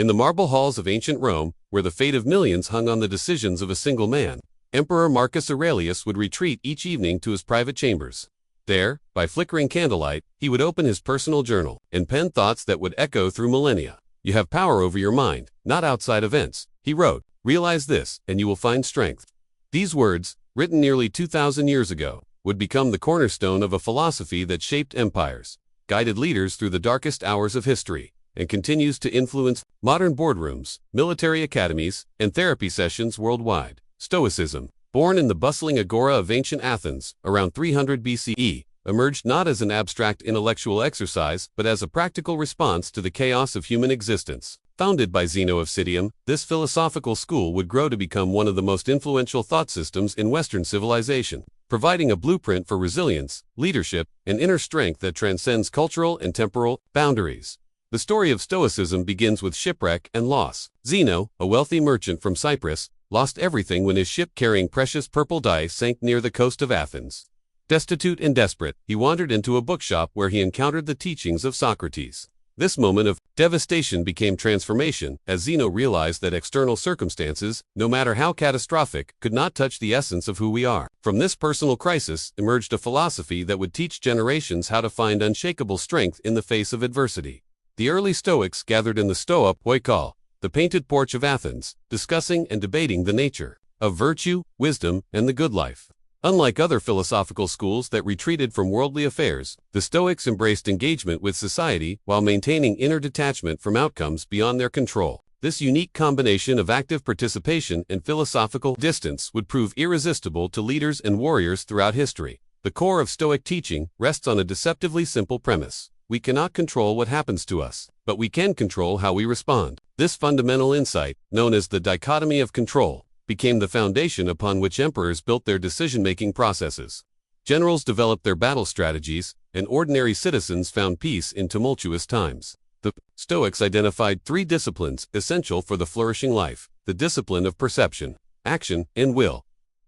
In the marble halls of ancient Rome, where the fate of millions hung on the decisions of a single man, Emperor Marcus Aurelius would retreat each evening to his private chambers. There, by flickering candlelight, he would open his personal journal and pen thoughts that would echo through millennia. "You have power over your mind, not outside events," he wrote. "Realize this, and you will find strength." These words, written nearly 2,000 years ago, would become the cornerstone of a philosophy that shaped empires, guided leaders through the darkest hours of history, and continues to influence modern boardrooms, military academies, and therapy sessions worldwide. Stoicism, born in the bustling agora of ancient Athens around 300 BCE, emerged not as an abstract intellectual exercise but as a practical response to the chaos of human existence. Founded by Zeno of Citium, this philosophical school would grow to become one of the most influential thought systems in Western civilization, providing a blueprint for resilience, leadership, and inner strength that transcends cultural and temporal boundaries. The story of Stoicism begins with shipwreck and loss. Zeno, a wealthy merchant from Cyprus, lost everything when his ship carrying precious purple dye sank near the coast of Athens. Destitute and desperate, he wandered into a bookshop where he encountered the teachings of Socrates. This moment of devastation became transformation, as Zeno realized that external circumstances, no matter how catastrophic, could not touch the essence of who we are. From this personal crisis emerged a philosophy that would teach generations how to find unshakable strength in the face of adversity. The early Stoics gathered in the Stoa Poikal, the painted porch of Athens, discussing and debating the nature of virtue, wisdom, and the good life. Unlike other philosophical schools that retreated from worldly affairs, the Stoics embraced engagement with society while maintaining inner detachment from outcomes beyond their control. This unique combination of active participation and philosophical distance would prove irresistible to leaders and warriors throughout history. The core of Stoic teaching rests on a deceptively simple premise. We cannot control what happens to us, but we can control how we respond. This fundamental insight, known as the Dichotomy of Control, became the foundation upon which emperors built their decision-making processes. Generals developed their battle strategies, and ordinary citizens found peace in tumultuous times. The Stoics identified three disciplines essential for the flourishing life: the discipline of perception, action, and will.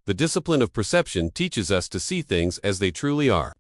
The discipline of perception teaches us to see things as they truly are,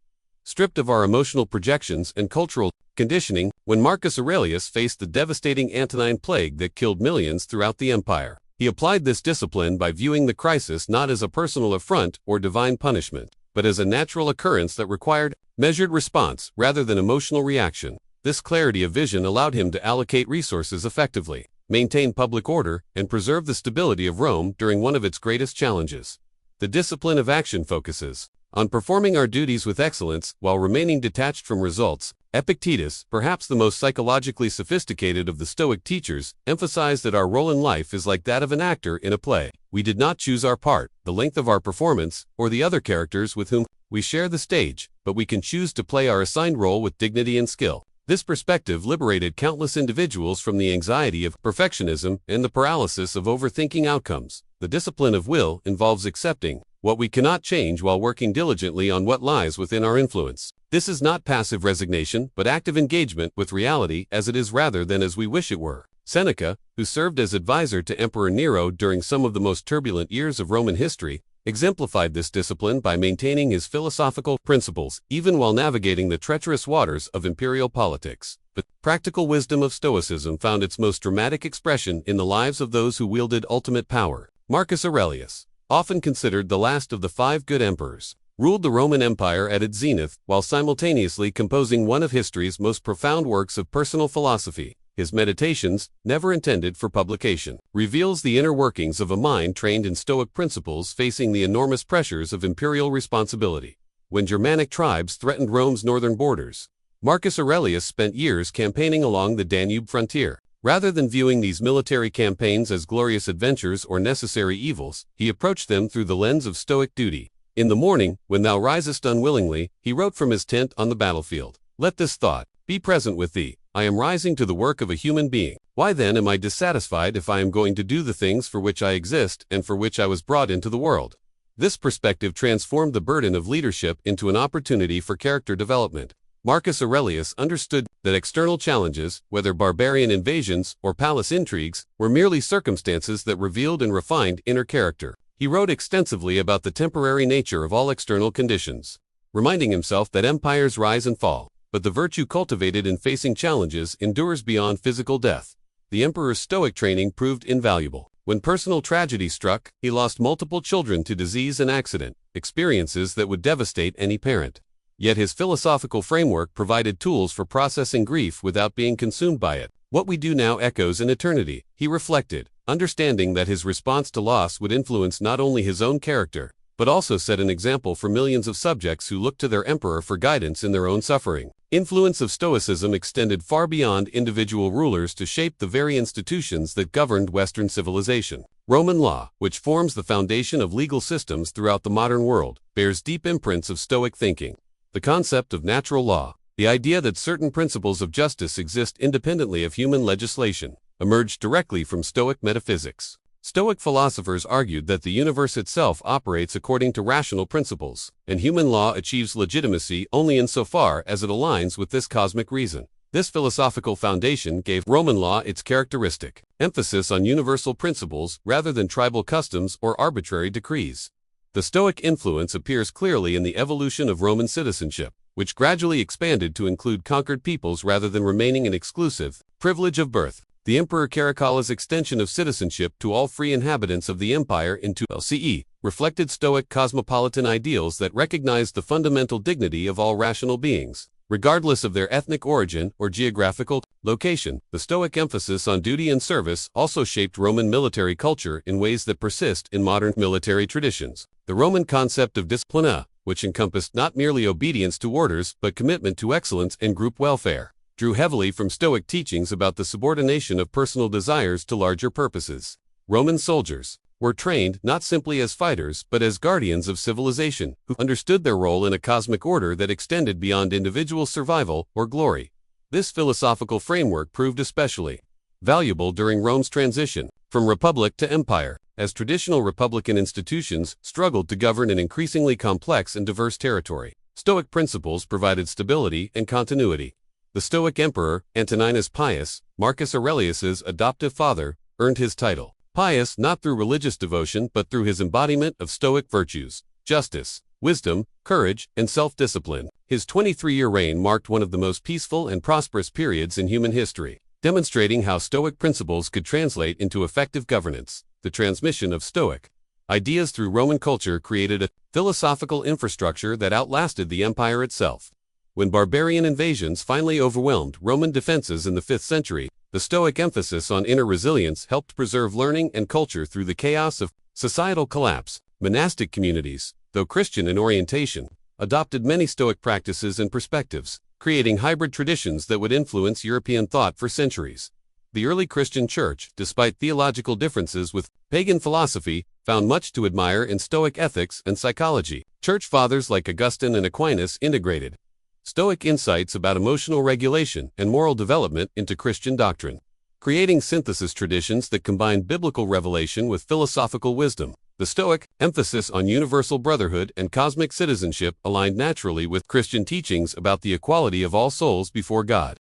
stripped of our emotional projections and cultural conditioning. When Marcus Aurelius faced the devastating Antonine Plague that killed millions throughout the empire, he applied this discipline by viewing the crisis not as a personal affront or divine punishment, but as a natural occurrence that required measured response rather than emotional reaction. This clarity of vision allowed him to allocate resources effectively, maintain public order, and preserve the stability of Rome during one of its greatest challenges. The discipline of action focuses on performing our duties with excellence while remaining detached from results. Epictetus, perhaps the most psychologically sophisticated of the Stoic teachers, emphasized that our role in life is like that of an actor in a play. We did not choose our part, the length of our performance, or the other characters with whom we share the stage, but we can choose to play our assigned role with dignity and skill. This perspective liberated countless individuals from the anxiety of perfectionism and the paralysis of overthinking outcomes. The discipline of will involves accepting what we cannot change while working diligently on what lies within our influence. This is not passive resignation, but active engagement with reality as it is rather than as we wish it were. Seneca, who served as advisor to Emperor Nero during some of the most turbulent years of Roman history, exemplified this discipline by maintaining his philosophical principles even while navigating the treacherous waters of imperial politics. The practical wisdom of Stoicism found its most dramatic expression in the lives of those who wielded ultimate power. Marcus Aurelius, often considered the last of the five good emperors, ruled the Roman Empire at its zenith while simultaneously composing one of history's most profound works of personal philosophy. His Meditations, never intended for publication, reveals the inner workings of a mind trained in Stoic principles facing the enormous pressures of imperial responsibility. When Germanic tribes threatened Rome's northern borders, Marcus Aurelius spent years campaigning along the Danube frontier. Rather than viewing these military campaigns as glorious adventures or necessary evils, he approached them through the lens of Stoic duty. "In the morning, when thou risest unwillingly," he wrote from his tent on the battlefield, "let this thought be present with thee: I am rising to the work of a human being. Why then am I dissatisfied if I am going to do the things for which I exist and for which I was brought into the world?" This perspective transformed the burden of leadership into an opportunity for character development. Marcus Aurelius understood that external challenges, whether barbarian invasions or palace intrigues, were merely circumstances that revealed and refined inner character. He wrote extensively about the temporary nature of all external conditions, reminding himself that empires rise and fall, but the virtue cultivated in facing challenges endures beyond physical death. the emperor's Stoic training proved invaluable. When personal tragedy struck, he lost multiple children to disease and accident, experiences that would devastate any parent. Yet his philosophical framework provided tools for processing grief without being consumed by it. What we do now echoes in eternity, he reflected, understanding that his response to loss would influence not only his own character, but also set an example for millions of subjects who looked to their emperor for guidance in their own suffering. Influence of Stoicism extended far beyond individual rulers to shape the very institutions that governed Western civilization. Roman law, which forms the foundation of legal systems throughout the modern world, bears deep imprints of Stoic thinking. The concept of natural law, the idea that certain principles of justice exist independently of human legislation, emerged directly from Stoic metaphysics. Stoic philosophers argued that the universe itself operates according to rational principles, and human law achieves legitimacy only insofar as it aligns with this cosmic reason. This philosophical foundation gave Roman law its characteristic emphasis on universal principles rather than tribal customs or arbitrary decrees. The Stoic influence appears clearly in the evolution of Roman citizenship, which gradually expanded to include conquered peoples rather than remaining an exclusive privilege of birth. The Emperor Caracalla's extension of citizenship to all free inhabitants of the empire into CE reflected Stoic cosmopolitan ideals that recognized the fundamental dignity of all rational beings, regardless of their ethnic origin or geographical location. The Stoic emphasis on duty and service also shaped Roman military culture in ways that persist in modern military traditions. The Roman concept of disciplina, which encompassed not merely obedience to orders but commitment to excellence and group welfare, drew heavily from Stoic teachings about the subordination of personal desires to larger purposes. Roman soldiers were trained not simply as fighters but as guardians of civilization, who understood their role in a cosmic order that extended beyond individual survival or glory. This philosophical framework proved especially valuable during Rome's transition from republic to empire, as traditional republican institutions struggled to govern an increasingly complex and diverse territory. Stoic principles provided stability and continuity. The Stoic emperor, Antoninus Pius, Marcus Aurelius's adoptive father, earned his title Pius not through religious devotion but through his embodiment of Stoic virtues, justice, wisdom, courage, and self-discipline. His 23-year reign marked one of the most peaceful and prosperous periods in human history, demonstrating how Stoic principles could translate into effective governance. The transmission of Stoic ideas through Roman culture created a philosophical infrastructure that outlasted the empire itself. When barbarian invasions finally overwhelmed Roman defenses in the 5th century, the Stoic emphasis on inner resilience helped preserve learning and culture through the chaos of societal collapse. Monastic communities, though Christian in orientation, adopted many Stoic practices and perspectives, creating hybrid traditions that would influence European thought for centuries. The early Christian Church, despite theological differences with pagan philosophy, found much to admire in Stoic ethics and psychology. Church fathers like Augustine and Aquinas integrated Stoic insights about emotional regulation and moral development into Christian doctrine, creating synthesis traditions that combine biblical revelation with philosophical wisdom. The Stoic emphasis on universal brotherhood and cosmic citizenship aligned naturally with Christian teachings about the equality of all souls before God.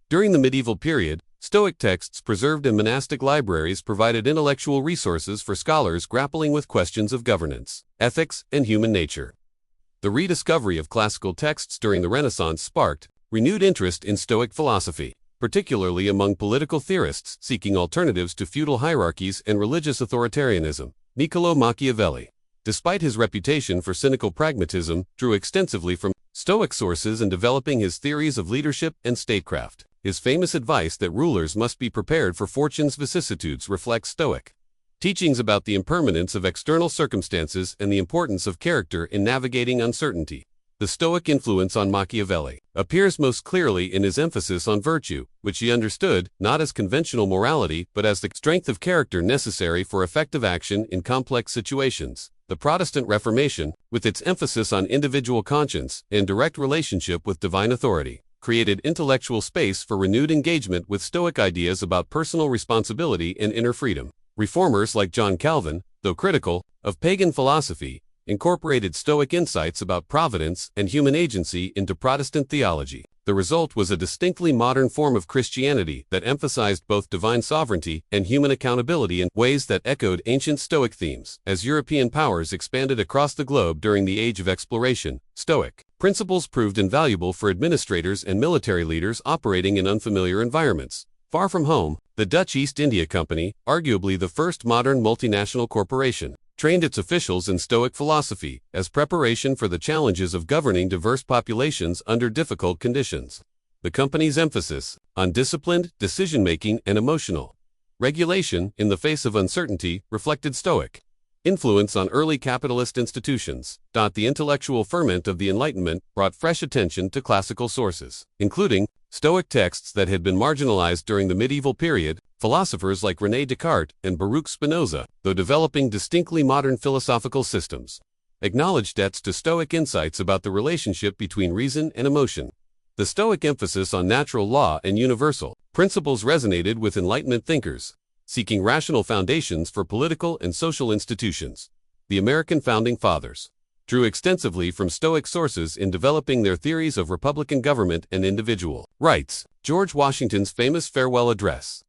During the medieval period, Stoic texts preserved in monastic libraries provided intellectual resources for scholars grappling with questions of governance, ethics, and human nature. The rediscovery of classical texts during the Renaissance sparked renewed interest in Stoic philosophy, particularly among political theorists seeking alternatives to feudal hierarchies and religious authoritarianism. Niccolò Machiavelli, despite his reputation for cynical pragmatism, drew extensively from Stoic sources in developing his theories of leadership and statecraft. His famous advice that rulers must be prepared for fortune's vicissitudes reflects Stoic teachings about the impermanence of external circumstances and the importance of character in navigating uncertainty. The Stoic influence on Machiavelli appears most clearly in his emphasis on virtue, which he understood not as conventional morality but as the strength of character necessary for effective action in complex situations. The Protestant Reformation, with its emphasis on individual conscience and direct relationship with divine authority, created intellectual space for renewed engagement with Stoic ideas about personal responsibility and inner freedom. Reformers like John Calvin, though critical of pagan philosophy, incorporated Stoic insights about providence and human agency into Protestant theology. The result was a distinctly modern form of Christianity that emphasized both divine sovereignty and human accountability in ways that echoed ancient Stoic themes. As European powers expanded across the globe during the Age of Exploration, Stoic principles proved invaluable for administrators and military leaders operating in unfamiliar environments. Far from home, the Dutch East India Company, arguably the first modern multinational corporation, trained its officials in Stoic philosophy as preparation for the challenges of governing diverse populations under difficult conditions. The company's emphasis on disciplined decision-making and emotional regulation in the face of uncertainty reflected Stoic influence on early capitalist institutions. The intellectual ferment of the Enlightenment brought fresh attention to classical sources, including Stoic texts that had been marginalized during the medieval period. Philosophers like René Descartes and Baruch Spinoza, though developing distinctly modern philosophical systems, acknowledged debts to Stoic insights about the relationship between reason and emotion. The Stoic emphasis on natural law and universal principles resonated with Enlightenment thinkers, seeking rational foundations for political and social institutions. The American Founding Fathers drew extensively from Stoic sources in developing their theories of republican government and individual rights. George Washington's famous farewell address,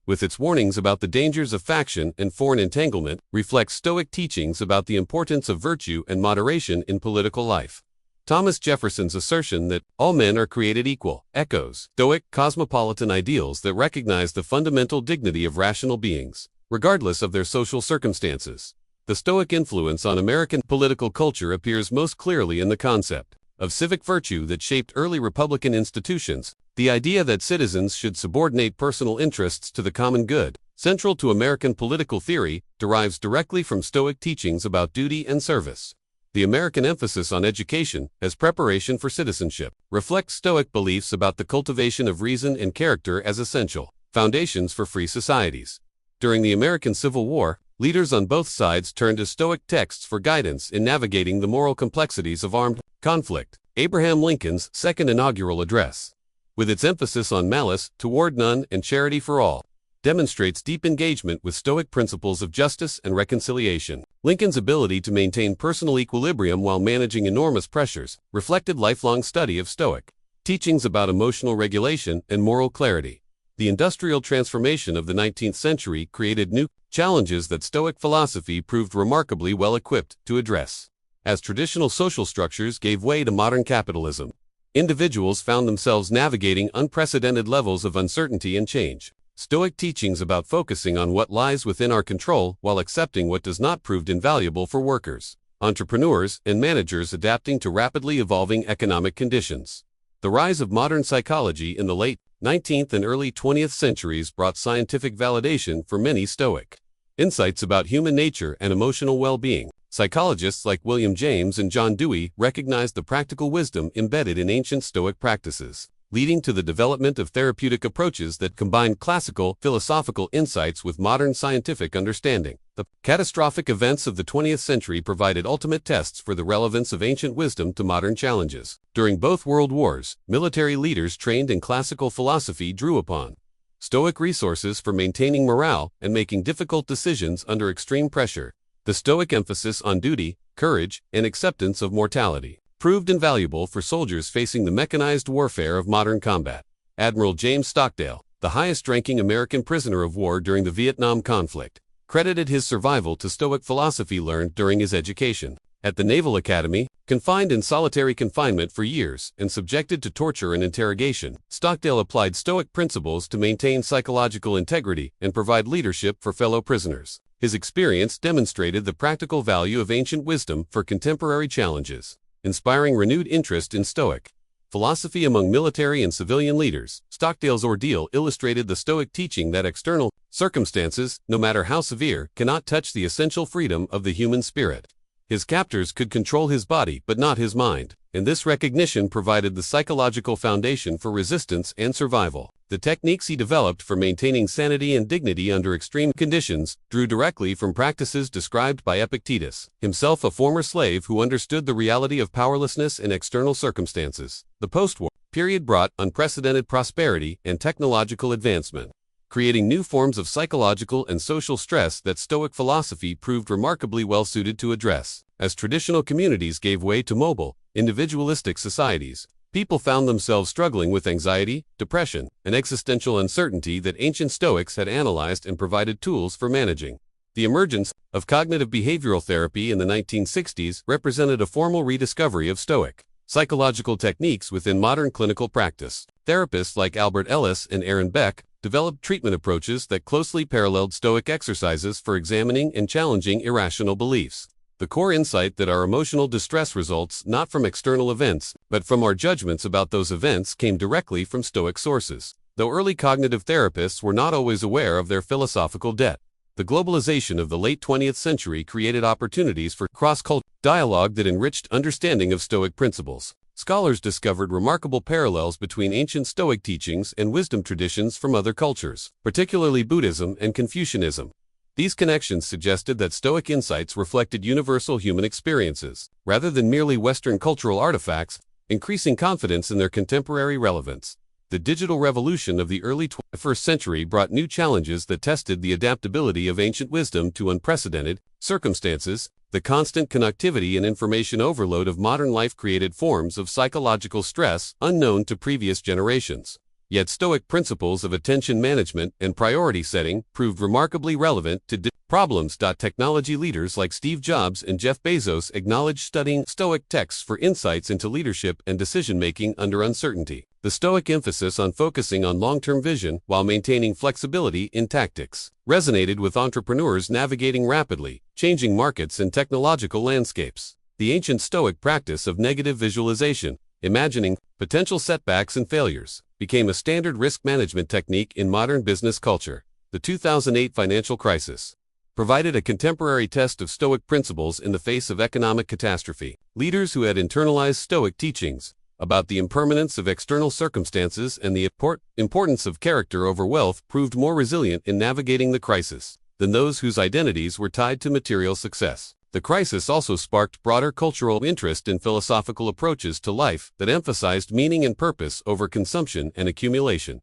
with its warnings about the dangers of faction and foreign entanglement, reflects Stoic teachings about the importance of virtue and moderation in political life. Thomas Jefferson's assertion that all men are created equal echoes Stoic cosmopolitan ideals that recognize the fundamental dignity of rational beings, regardless of their social circumstances. The Stoic influence on American political culture appears most clearly in the concept of civic virtue that shaped early Republican institutions. The idea that citizens should subordinate personal interests to the common good, central to American political theory, derives directly from Stoic teachings about duty and service. The American emphasis on education as preparation for citizenship reflects Stoic beliefs about the cultivation of reason and character as essential foundations for free societies. During the American Civil War, leaders on both sides turned to Stoic texts for guidance in navigating the moral complexities of armed conflict. Abraham Lincoln's second inaugural address, with its emphasis on malice toward none and charity for all, demonstrates deep engagement with Stoic principles of justice and reconciliation. Lincoln's ability to maintain personal equilibrium while managing enormous pressures reflected lifelong study of Stoic teachings about emotional regulation and moral clarity. The industrial transformation of the 19th century created new challenges that Stoic philosophy proved remarkably well equipped to address. As traditional social structures gave way to modern capitalism, individuals found themselves navigating unprecedented levels of uncertainty and change. Stoic teachings about focusing on what lies within our control while accepting what does not proved invaluable for workers, entrepreneurs, and managers adapting to rapidly evolving economic conditions. The rise of modern psychology in the late 19th and early 20th centuries brought scientific validation for many Stoic insights about human nature and emotional well-being. Psychologists like William James and John Dewey recognized the practical wisdom embedded in ancient Stoic practices, leading to the development of therapeutic approaches that combined classical philosophical insights with modern scientific understanding. The catastrophic events of the 20th century provided ultimate tests for the relevance of ancient wisdom to modern challenges. During both world wars, military leaders trained in classical philosophy drew upon Stoic resources for maintaining morale and making difficult decisions under extreme pressure. The Stoic emphasis on duty, courage, and acceptance of mortality proved invaluable for soldiers facing the mechanized warfare of modern combat. Admiral James Stockdale, the highest-ranking American prisoner of war during the Vietnam conflict, credited his survival to Stoic philosophy learned during his education at the Naval Academy. Confined in solitary confinement for years and subjected to torture and interrogation, Stockdale applied Stoic principles to maintain psychological integrity and provide leadership for fellow prisoners. His experience demonstrated the practical value of ancient wisdom for contemporary challenges, inspiring renewed interest in Stoic philosophy among military and civilian leaders. Stockdale's ordeal illustrated the Stoic teaching that external circumstances, no matter how severe, cannot touch the essential freedom of the human spirit. His captors could control his body but not his mind, and this recognition provided the psychological foundation for resistance and survival. The techniques he developed for maintaining sanity and dignity under extreme conditions drew directly from practices described by Epictetus, himself a former slave who understood the reality of powerlessness in external circumstances. The post-war period brought unprecedented prosperity and technological advancement, creating new forms of psychological and social stress that Stoic philosophy proved remarkably well suited to address. As traditional communities gave way to mobile, individualistic societies, people found themselves struggling with anxiety, depression, and existential uncertainty that ancient Stoics had analyzed and provided tools for managing. The emergence of cognitive behavioral therapy in the 1960s represented a formal rediscovery of Stoic psychological techniques within modern clinical practice. Therapists like Albert Ellis and Aaron Beck developed treatment approaches that closely paralleled Stoic exercises for examining and challenging irrational beliefs. The core insight that our emotional distress results not from external events, but from our judgments about those events came directly from Stoic sources. Though early cognitive therapists were not always aware of their philosophical debt, the globalization of the late 20th century created opportunities for cross-cultural dialogue that enriched understanding of Stoic principles. Scholars discovered remarkable parallels between ancient Stoic teachings and wisdom traditions from other cultures, particularly Buddhism and Confucianism. These connections suggested that Stoic insights reflected universal human experiences, rather than merely Western cultural artifacts, increasing confidence in their contemporary relevance. The digital revolution of the early 21st century brought new challenges that tested the adaptability of ancient wisdom to unprecedented circumstances. The constant connectivity and information overload of modern life created forms of psychological stress unknown to previous generations. Yet Stoic principles of attention management and priority setting proved remarkably relevant to problems. Technology leaders like Steve Jobs and Jeff Bezos acknowledged studying Stoic texts for insights into leadership and decision-making under uncertainty. The Stoic emphasis on focusing on long-term vision while maintaining flexibility in tactics resonated with entrepreneurs navigating rapidly changing markets and technological landscapes. The ancient Stoic practice of negative visualization, imagining potential setbacks and failures, became a standard risk management technique in modern business culture. The 2008 financial crisis provided a contemporary test of Stoic principles in the face of economic catastrophe. Leaders who had internalized Stoic teachings about the impermanence of external circumstances and the importance of character over wealth proved more resilient in navigating the crisis than those whose identities were tied to material success. The crisis also sparked broader cultural interest in philosophical approaches to life that emphasized meaning and purpose over consumption and accumulation.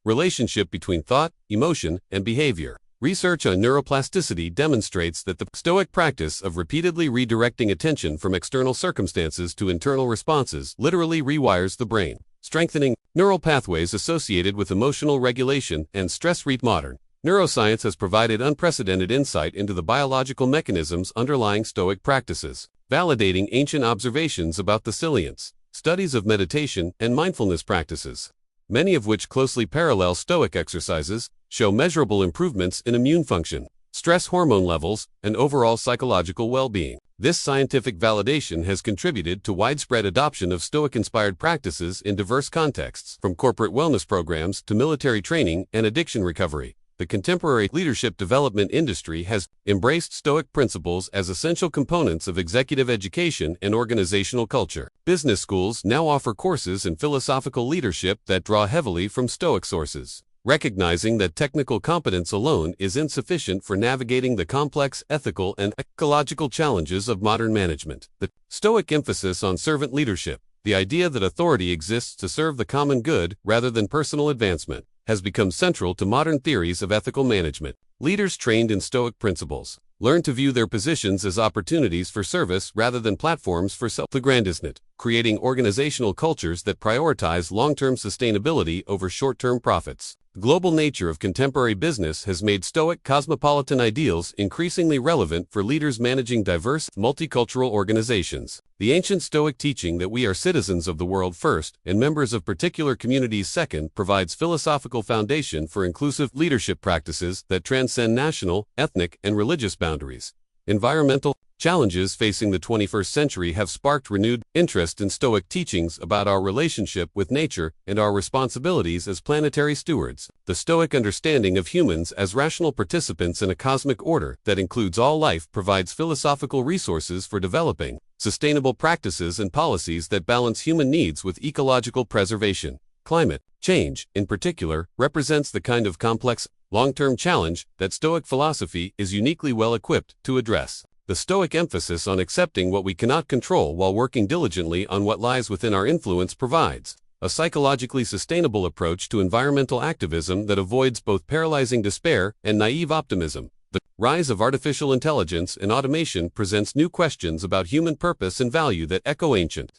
Relationship between thought, emotion, and behavior. Research on neuroplasticity demonstrates that the Stoic practice of repeatedly redirecting attention from external circumstances to internal responses literally rewires the brain, strengthening neural pathways associated with emotional regulation and stress. Modern neuroscience has provided unprecedented insight into the biological mechanisms underlying Stoic practices, validating ancient observations about the salience. Studies of meditation and mindfulness practices, many of which closely parallel Stoic exercises, show measurable improvements in immune function, stress hormone levels, and overall psychological well-being. This scientific validation has contributed to widespread adoption of Stoic-inspired practices in diverse contexts, from corporate wellness programs to military training and addiction recovery. The contemporary leadership development industry has embraced Stoic principles as essential components of executive education and organizational culture. Business schools now offer courses in philosophical leadership that draw heavily from Stoic sources, recognizing that technical competence alone is insufficient for navigating the complex ethical and ecological challenges of modern management. The Stoic emphasis on servant leadership, the idea that authority exists to serve the common good rather than personal advancement, has become central to modern theories of ethical management. Leaders trained in Stoic principles learn to view their positions as opportunities for service rather than platforms for self-aggrandizement, creating organizational cultures that prioritize long-term sustainability over short-term profits. The global nature of contemporary business has made Stoic cosmopolitan ideals increasingly relevant for leaders managing diverse, multicultural organizations. The ancient Stoic teaching that we are citizens of the world first and members of particular communities second provides philosophical foundation for inclusive leadership practices that transcend national, ethnic, and religious boundaries. Environmental challenges facing the 21st century have sparked renewed interest in Stoic teachings about our relationship with nature and our responsibilities as planetary stewards. The Stoic understanding of humans as rational participants in a cosmic order that includes all life provides philosophical resources for developing sustainable practices and policies that balance human needs with ecological preservation. Climate change, in particular, represents the kind of complex, long-term challenge that Stoic philosophy is uniquely well-equipped to address. The Stoic emphasis on accepting what we cannot control while working diligently on what lies within our influence provides a psychologically sustainable approach to environmental activism that avoids both paralyzing despair and naive optimism. The rise of artificial intelligence and automation presents new questions about human purpose and value that echo ancient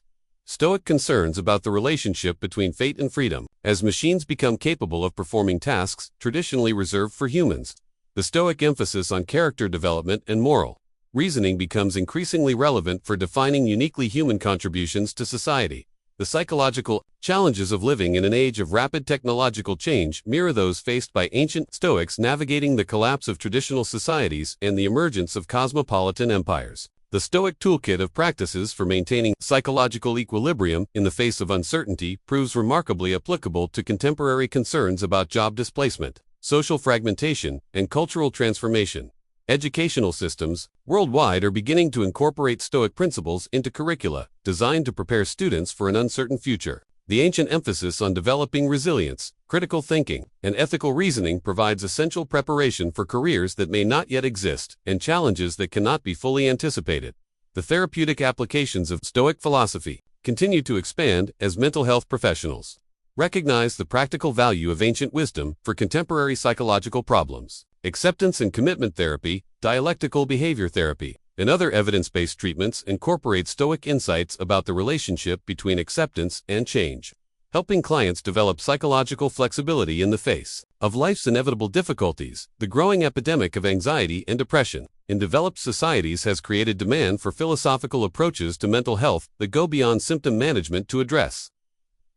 Stoic concerns about the relationship between fate and freedom. As machines become capable of performing tasks traditionally reserved for humans, the Stoic emphasis on character development and moral reasoning becomes increasingly relevant for defining uniquely human contributions to society. The psychological challenges of living in an age of rapid technological change mirror those faced by ancient Stoics navigating the collapse of traditional societies and the emergence of cosmopolitan empires. The Stoic toolkit of practices for maintaining psychological equilibrium in the face of uncertainty proves remarkably applicable to contemporary concerns about job displacement, social fragmentation, and cultural transformation. Educational systems worldwide are beginning to incorporate Stoic principles into curricula designed to prepare students for an uncertain future. The ancient emphasis on developing resilience, critical thinking, and ethical reasoning provides essential preparation for careers that may not yet exist and challenges that cannot be fully anticipated. The therapeutic applications of Stoic philosophy continue to expand as mental health professionals recognize the practical value of ancient wisdom for contemporary psychological problems. Acceptance and commitment therapy, dialectical behavior therapy, and other evidence-based treatments incorporate Stoic insights about the relationship between acceptance and change, helping clients develop psychological flexibility in the face of life's inevitable difficulties. The growing epidemic of anxiety and depression in developed societies has created demand for philosophical approaches to mental health that go beyond symptom management to address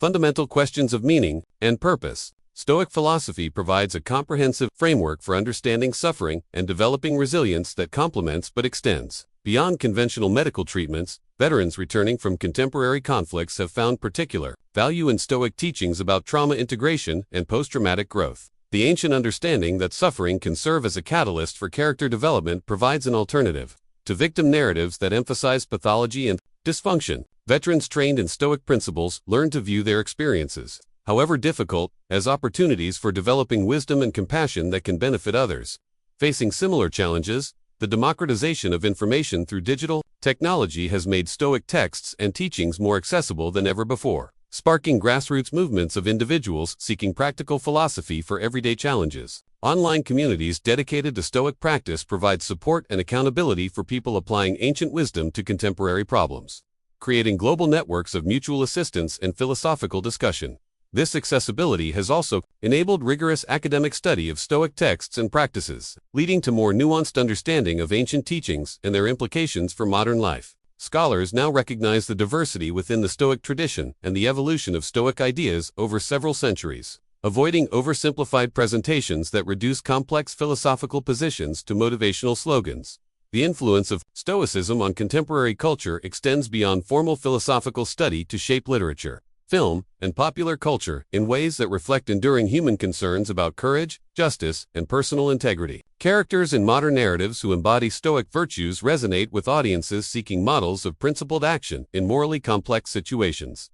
fundamental questions of meaning and purpose. Stoic philosophy provides a comprehensive framework for understanding suffering and developing resilience that complements but extends beyond conventional medical treatments. Veterans returning from contemporary conflicts have found particular value in Stoic teachings about trauma integration and post-traumatic growth. The ancient understanding that suffering can serve as a catalyst for character development provides an alternative to victim narratives that emphasize pathology and dysfunction. Veterans trained in Stoic principles learn to view their experiences, however difficult, as opportunities for developing wisdom and compassion that can benefit others. Facing similar challenges, the democratization of information through digital technology has made Stoic texts and teachings more accessible than ever before, sparking grassroots movements of individuals seeking practical philosophy for everyday challenges. Online communities dedicated to Stoic practice provide support and accountability for people applying ancient wisdom to contemporary problems, creating global networks of mutual assistance and philosophical discussion. This accessibility has also enabled rigorous academic study of Stoic texts and practices, leading to more nuanced understanding of ancient teachings and their implications for modern life. Scholars now recognize the diversity within the Stoic tradition and the evolution of Stoic ideas over several centuries, avoiding oversimplified presentations that reduce complex philosophical positions to motivational slogans. The influence of Stoicism on contemporary culture extends beyond formal philosophical study to shape literature, film, and popular culture in ways that reflect enduring human concerns about courage, justice, and personal integrity. Characters in modern narratives who embody Stoic virtues resonate with audiences seeking models of principled action in morally complex situations.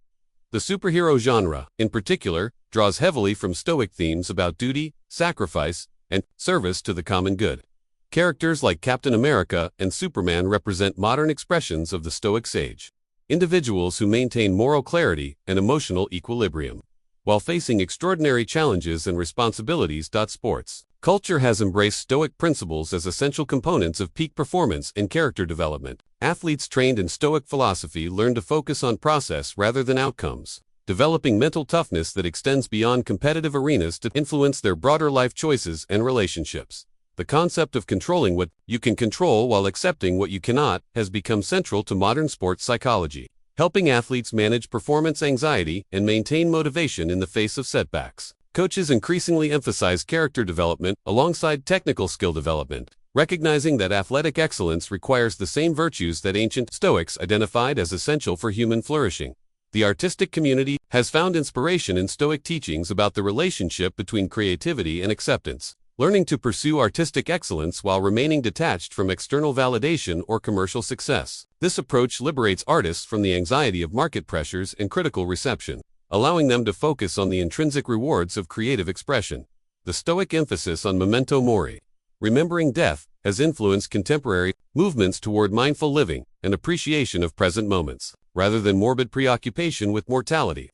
The superhero genre, in particular, draws heavily from Stoic themes about duty, sacrifice, and service to the common good. Characters like Captain America and Superman represent modern expressions of the Stoic sage, individuals who maintain moral clarity and emotional equilibrium while facing extraordinary challenges and responsibilities. Sports culture has embraced Stoic principles as essential components of peak performance and character development. Athletes trained in Stoic philosophy learn to focus on process rather than outcomes, developing mental toughness that extends beyond competitive arenas to influence their broader life choices and relationships. The concept of controlling what you can control while accepting what you cannot has become central to modern sports psychology, helping athletes manage performance anxiety and maintain motivation in the face of setbacks. Coaches increasingly emphasize character development alongside technical skill development, recognizing that athletic excellence requires the same virtues that ancient Stoics identified as essential for human flourishing. The artistic community has found inspiration in Stoic teachings about the relationship between creativity and acceptance, learning to pursue artistic excellence while remaining detached from external validation or commercial success. This approach liberates artists from the anxiety of market pressures and critical reception, allowing them to focus on the intrinsic rewards of creative expression. The Stoic emphasis on memento mori, remembering death, has influenced contemporary movements toward mindful living and appreciation of present moments, rather than morbid preoccupation with mortality.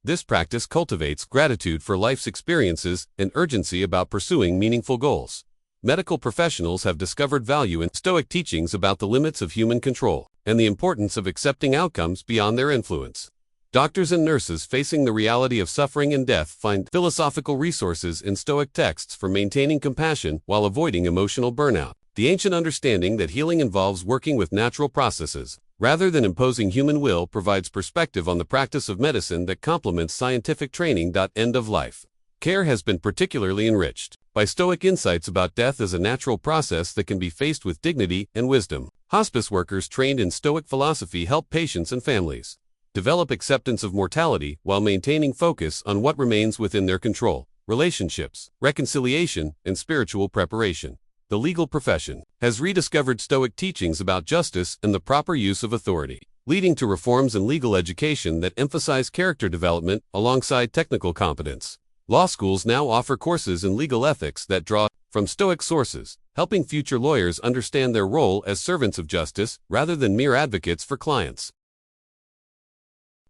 This practice cultivates gratitude for life's experiences and urgency about pursuing meaningful goals. Medical professionals have discovered value in Stoic teachings about the limits of human control and the importance of accepting outcomes beyond their influence. Doctors and nurses facing the reality of suffering and death find philosophical resources in Stoic texts for maintaining compassion while avoiding emotional burnout. The ancient understanding that healing involves working with natural processes rather than imposing human will, provides perspective on the practice of medicine that complements scientific training. End of life care has been particularly enriched by Stoic insights about death as a natural process that can be faced with dignity and wisdom. Hospice workers trained in Stoic philosophy help patients and families develop acceptance of mortality while maintaining focus on what remains within their control: relationships, reconciliation, and spiritual preparation. The legal profession has rediscovered Stoic teachings about justice and the proper use of authority, leading to reforms in legal education that emphasize character development alongside technical competence. Law schools now offer courses in legal ethics that draw from Stoic sources, helping future lawyers understand their role as servants of justice rather than mere advocates for clients.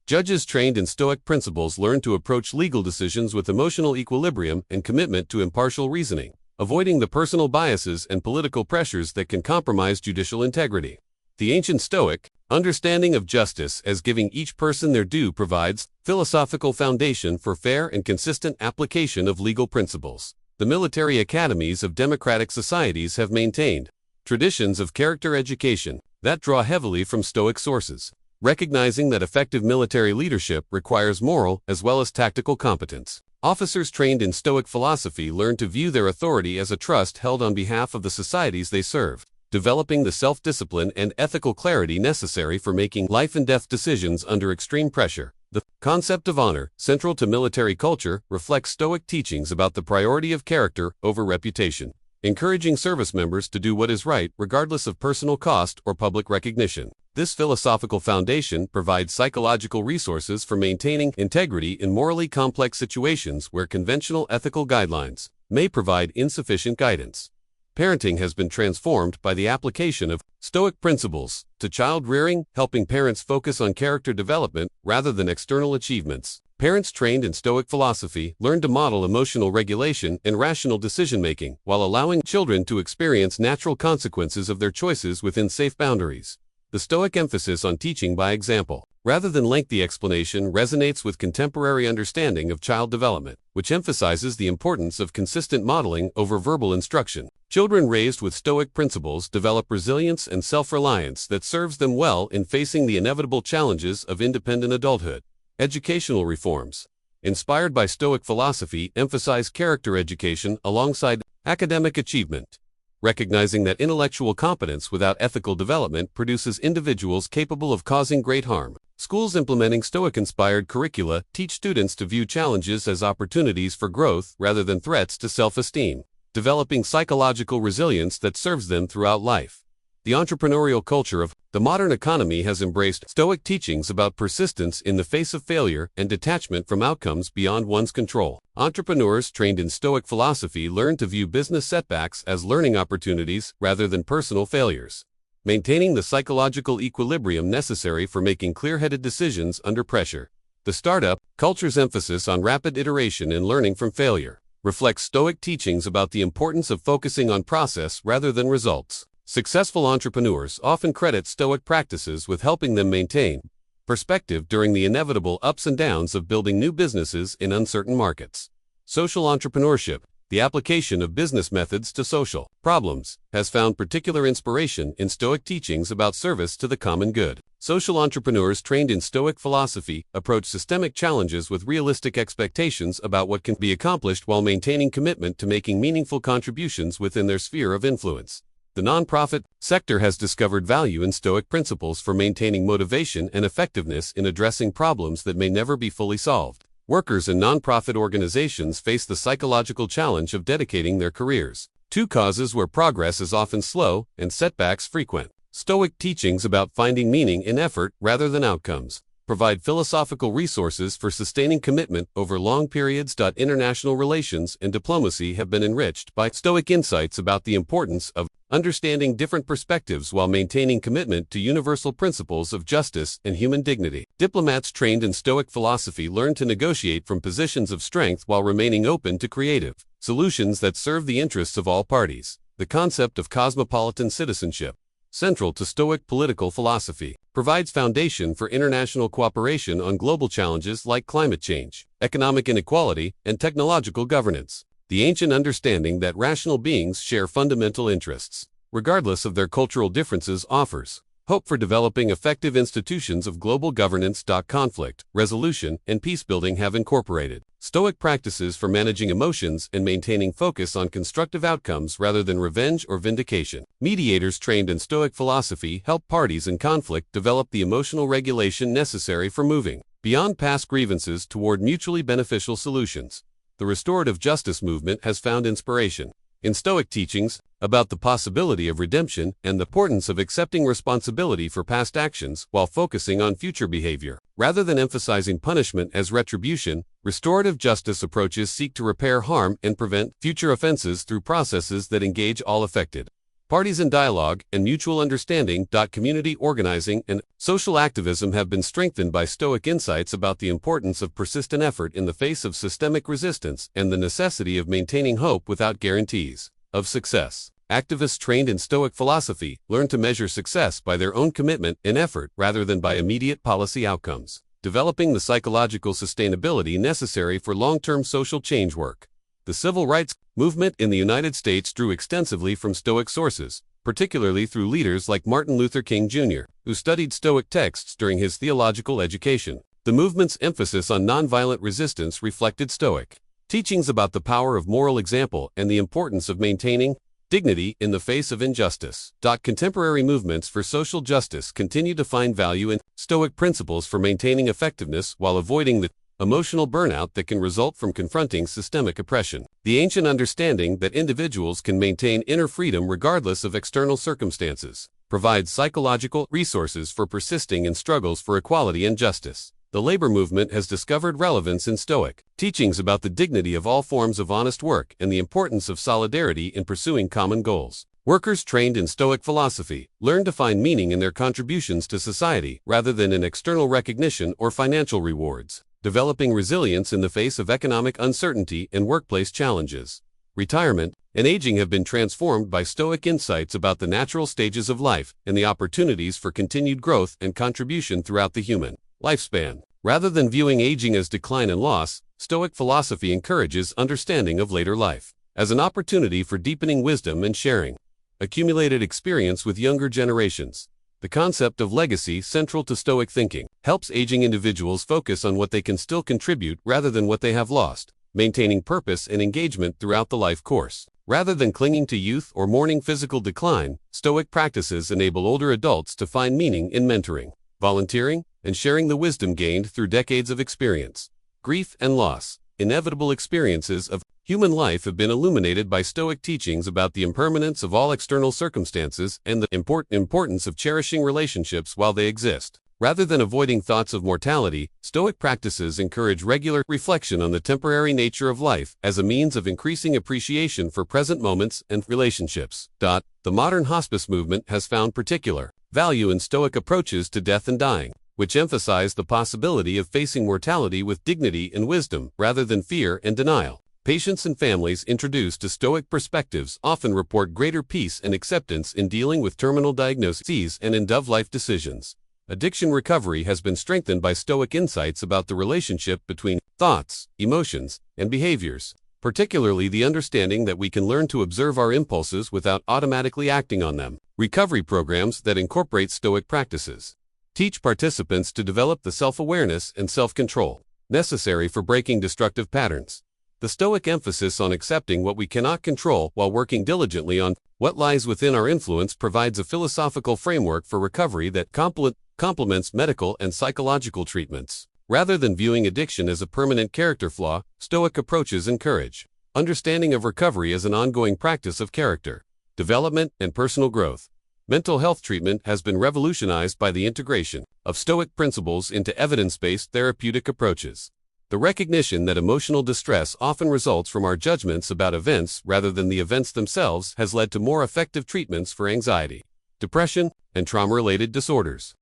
Judges trained in Stoic principles learn to approach legal decisions with emotional equilibrium and commitment to impartial reasoning, avoiding the personal biases and political pressures that can compromise judicial integrity. The ancient Stoic understanding of justice as giving each person their due provides philosophical foundation for fair and consistent application of legal principles. The military academies of democratic societies have maintained traditions of character education that draw heavily from Stoic sources, recognizing that effective military leadership requires moral as well as tactical competence. Officers trained in Stoic philosophy learn to view their authority as a trust held on behalf of the societies they serve, developing the self-discipline and ethical clarity necessary for making life-and-death decisions under extreme pressure. The concept of honor, central to military culture, reflects Stoic teachings about the priority of character over reputation, encouraging service members to do what is right regardless of personal cost or public recognition. This philosophical foundation provides psychological resources for maintaining integrity in morally complex situations where conventional ethical guidelines may provide insufficient guidance. Parenting has been transformed by the application of Stoic principles to child rearing, helping parents focus on character development rather than external achievements. Parents trained in Stoic philosophy learn to model emotional regulation and rational decision-making while allowing children to experience natural consequences of their choices within safe boundaries. The Stoic emphasis on teaching by example, rather than lengthy explanation, resonates with contemporary understanding of child development, which emphasizes the importance of consistent modeling over verbal instruction. Children raised with Stoic principles develop resilience and self-reliance that serves them well in facing the inevitable challenges of independent adulthood. Educational reforms, inspired by Stoic philosophy, emphasize character education alongside academic achievement, recognizing that intellectual competence without ethical development produces individuals capable of causing great harm. Schools implementing Stoic-inspired curricula teach students to view challenges as opportunities for growth rather than threats to self-esteem, developing psychological resilience that serves them throughout life. The entrepreneurial culture of the modern economy has embraced Stoic teachings about persistence in the face of failure and detachment from outcomes beyond one's control. Entrepreneurs trained in Stoic philosophy learn to view business setbacks as learning opportunities rather than personal failures, maintaining the psychological equilibrium necessary for making clear-headed decisions under pressure. The startup culture's emphasis on rapid iteration and learning from failure reflects Stoic teachings about the importance of focusing on process rather than results. Successful entrepreneurs often credit Stoic practices with helping them maintain perspective during the inevitable ups and downs of building new businesses in uncertain markets. Social entrepreneurship, the application of business methods to social problems, has found particular inspiration in Stoic teachings about service to the common good. Social entrepreneurs trained in Stoic philosophy approach systemic challenges with realistic expectations about what can be accomplished while maintaining commitment to making meaningful contributions within their sphere of influence. The nonprofit sector has discovered value in Stoic principles for maintaining motivation and effectiveness in addressing problems that may never be fully solved. Workers in nonprofit organizations face the psychological challenge of dedicating their careers to causes where progress is often slow and setbacks frequent. Stoic teachings about finding meaning in effort rather than outcomes provide philosophical resources for sustaining commitment over long periods. International relations and diplomacy have been enriched by Stoic insights about the importance of understanding different perspectives while maintaining commitment to universal principles of justice and human dignity. Diplomats trained in Stoic philosophy learn to negotiate from positions of strength while remaining open to creative solutions that serve the interests of all parties. The concept of cosmopolitan citizenship, central to Stoic political philosophy, provides foundation for international cooperation on global challenges like climate change, economic inequality, and technological governance. The ancient understanding that rational beings share fundamental interests, regardless of their cultural differences, offers Hope for developing effective institutions of global governance. Conflict, resolution, and peacebuilding have incorporated Stoic practices for managing emotions and maintaining focus on constructive outcomes rather than revenge or vindication. Mediators trained in Stoic philosophy help parties in conflict develop the emotional regulation necessary for moving beyond past grievances toward mutually beneficial solutions. The restorative justice movement has found inspiration in Stoic teachings about the possibility of redemption and the importance of accepting responsibility for past actions while focusing on future behavior. Rather than emphasizing punishment as retribution, restorative justice approaches seek to repair harm and prevent future offenses through processes that engage all affected parties in dialogue and mutual understanding. Community organizing and social activism have been strengthened by Stoic insights about the importance of persistent effort in the face of systemic resistance and the necessity of maintaining hope without guarantees of success. Activists trained in Stoic philosophy learn to measure success by their own commitment and effort rather than by immediate policy outcomes, developing the psychological sustainability necessary for long-term social change work. The civil rights movement in the United States drew extensively from Stoic sources, particularly through leaders like Martin Luther King Jr., who studied Stoic texts during his theological education. The movement's emphasis on nonviolent resistance reflected Stoic teachings about the power of moral example and the importance of maintaining dignity in the face of injustice. Contemporary movements for social justice continue to find value in Stoic principles for maintaining effectiveness while avoiding the emotional burnout that can result from confronting systemic oppression. The ancient understanding that individuals can maintain inner freedom regardless of external circumstances provides psychological resources for persisting in struggles for equality and justice. The labor movement has discovered relevance in Stoic teachings about the dignity of all forms of honest work and the importance of solidarity in pursuing common goals. Workers trained in Stoic philosophy learn to find meaning in their contributions to society rather than in external recognition or financial rewards, developing resilience in the face of economic uncertainty and workplace challenges. Retirement and aging have been transformed by Stoic insights about the natural stages of life and the opportunities for continued growth and contribution throughout the human lifespan. Rather than viewing aging as decline and loss, Stoic philosophy encourages understanding of later life as an opportunity for deepening wisdom and sharing accumulated experience with younger generations. The concept of legacy, central to Stoic thinking, helps aging individuals focus on what they can still contribute rather than what they have lost, maintaining purpose and engagement throughout the life course. Rather than clinging to youth or mourning physical decline, Stoic practices enable older adults to find meaning in mentoring, volunteering, and sharing the wisdom gained through decades of experience. Grief and loss, inevitable experiences of human life, have been illuminated by Stoic teachings about the impermanence of all external circumstances and the importance of cherishing relationships while they exist. Rather than avoiding thoughts of mortality, Stoic practices encourage regular reflection on the temporary nature of life as a means of increasing appreciation for present moments and relationships. The modern hospice movement has found particular value in Stoic approaches to death and dying, which emphasize the possibility of facing mortality with dignity and wisdom rather than fear and denial. Patients and families introduced to Stoic perspectives often report greater peace and acceptance in dealing with terminal diagnoses and end-of-life decisions. Addiction recovery has been strengthened by Stoic insights about the relationship between thoughts, emotions, and behaviors, particularly the understanding that we can learn to observe our impulses without automatically acting on them. Recovery programs that incorporate Stoic practices teach participants to develop the self-awareness and self-control necessary for breaking destructive patterns. The Stoic emphasis on accepting what we cannot control while working diligently on what lies within our influence provides a philosophical framework for recovery that complements medical and psychological treatments. Rather than viewing addiction as a permanent character flaw, Stoic approaches encourage understanding of recovery as an ongoing practice of character development and personal growth. Mental health treatment has been revolutionized by the integration of Stoic principles into evidence-based therapeutic approaches. The recognition that emotional distress often results from our judgments about events rather than the events themselves has led to more effective treatments for anxiety, depression, and trauma-related disorders.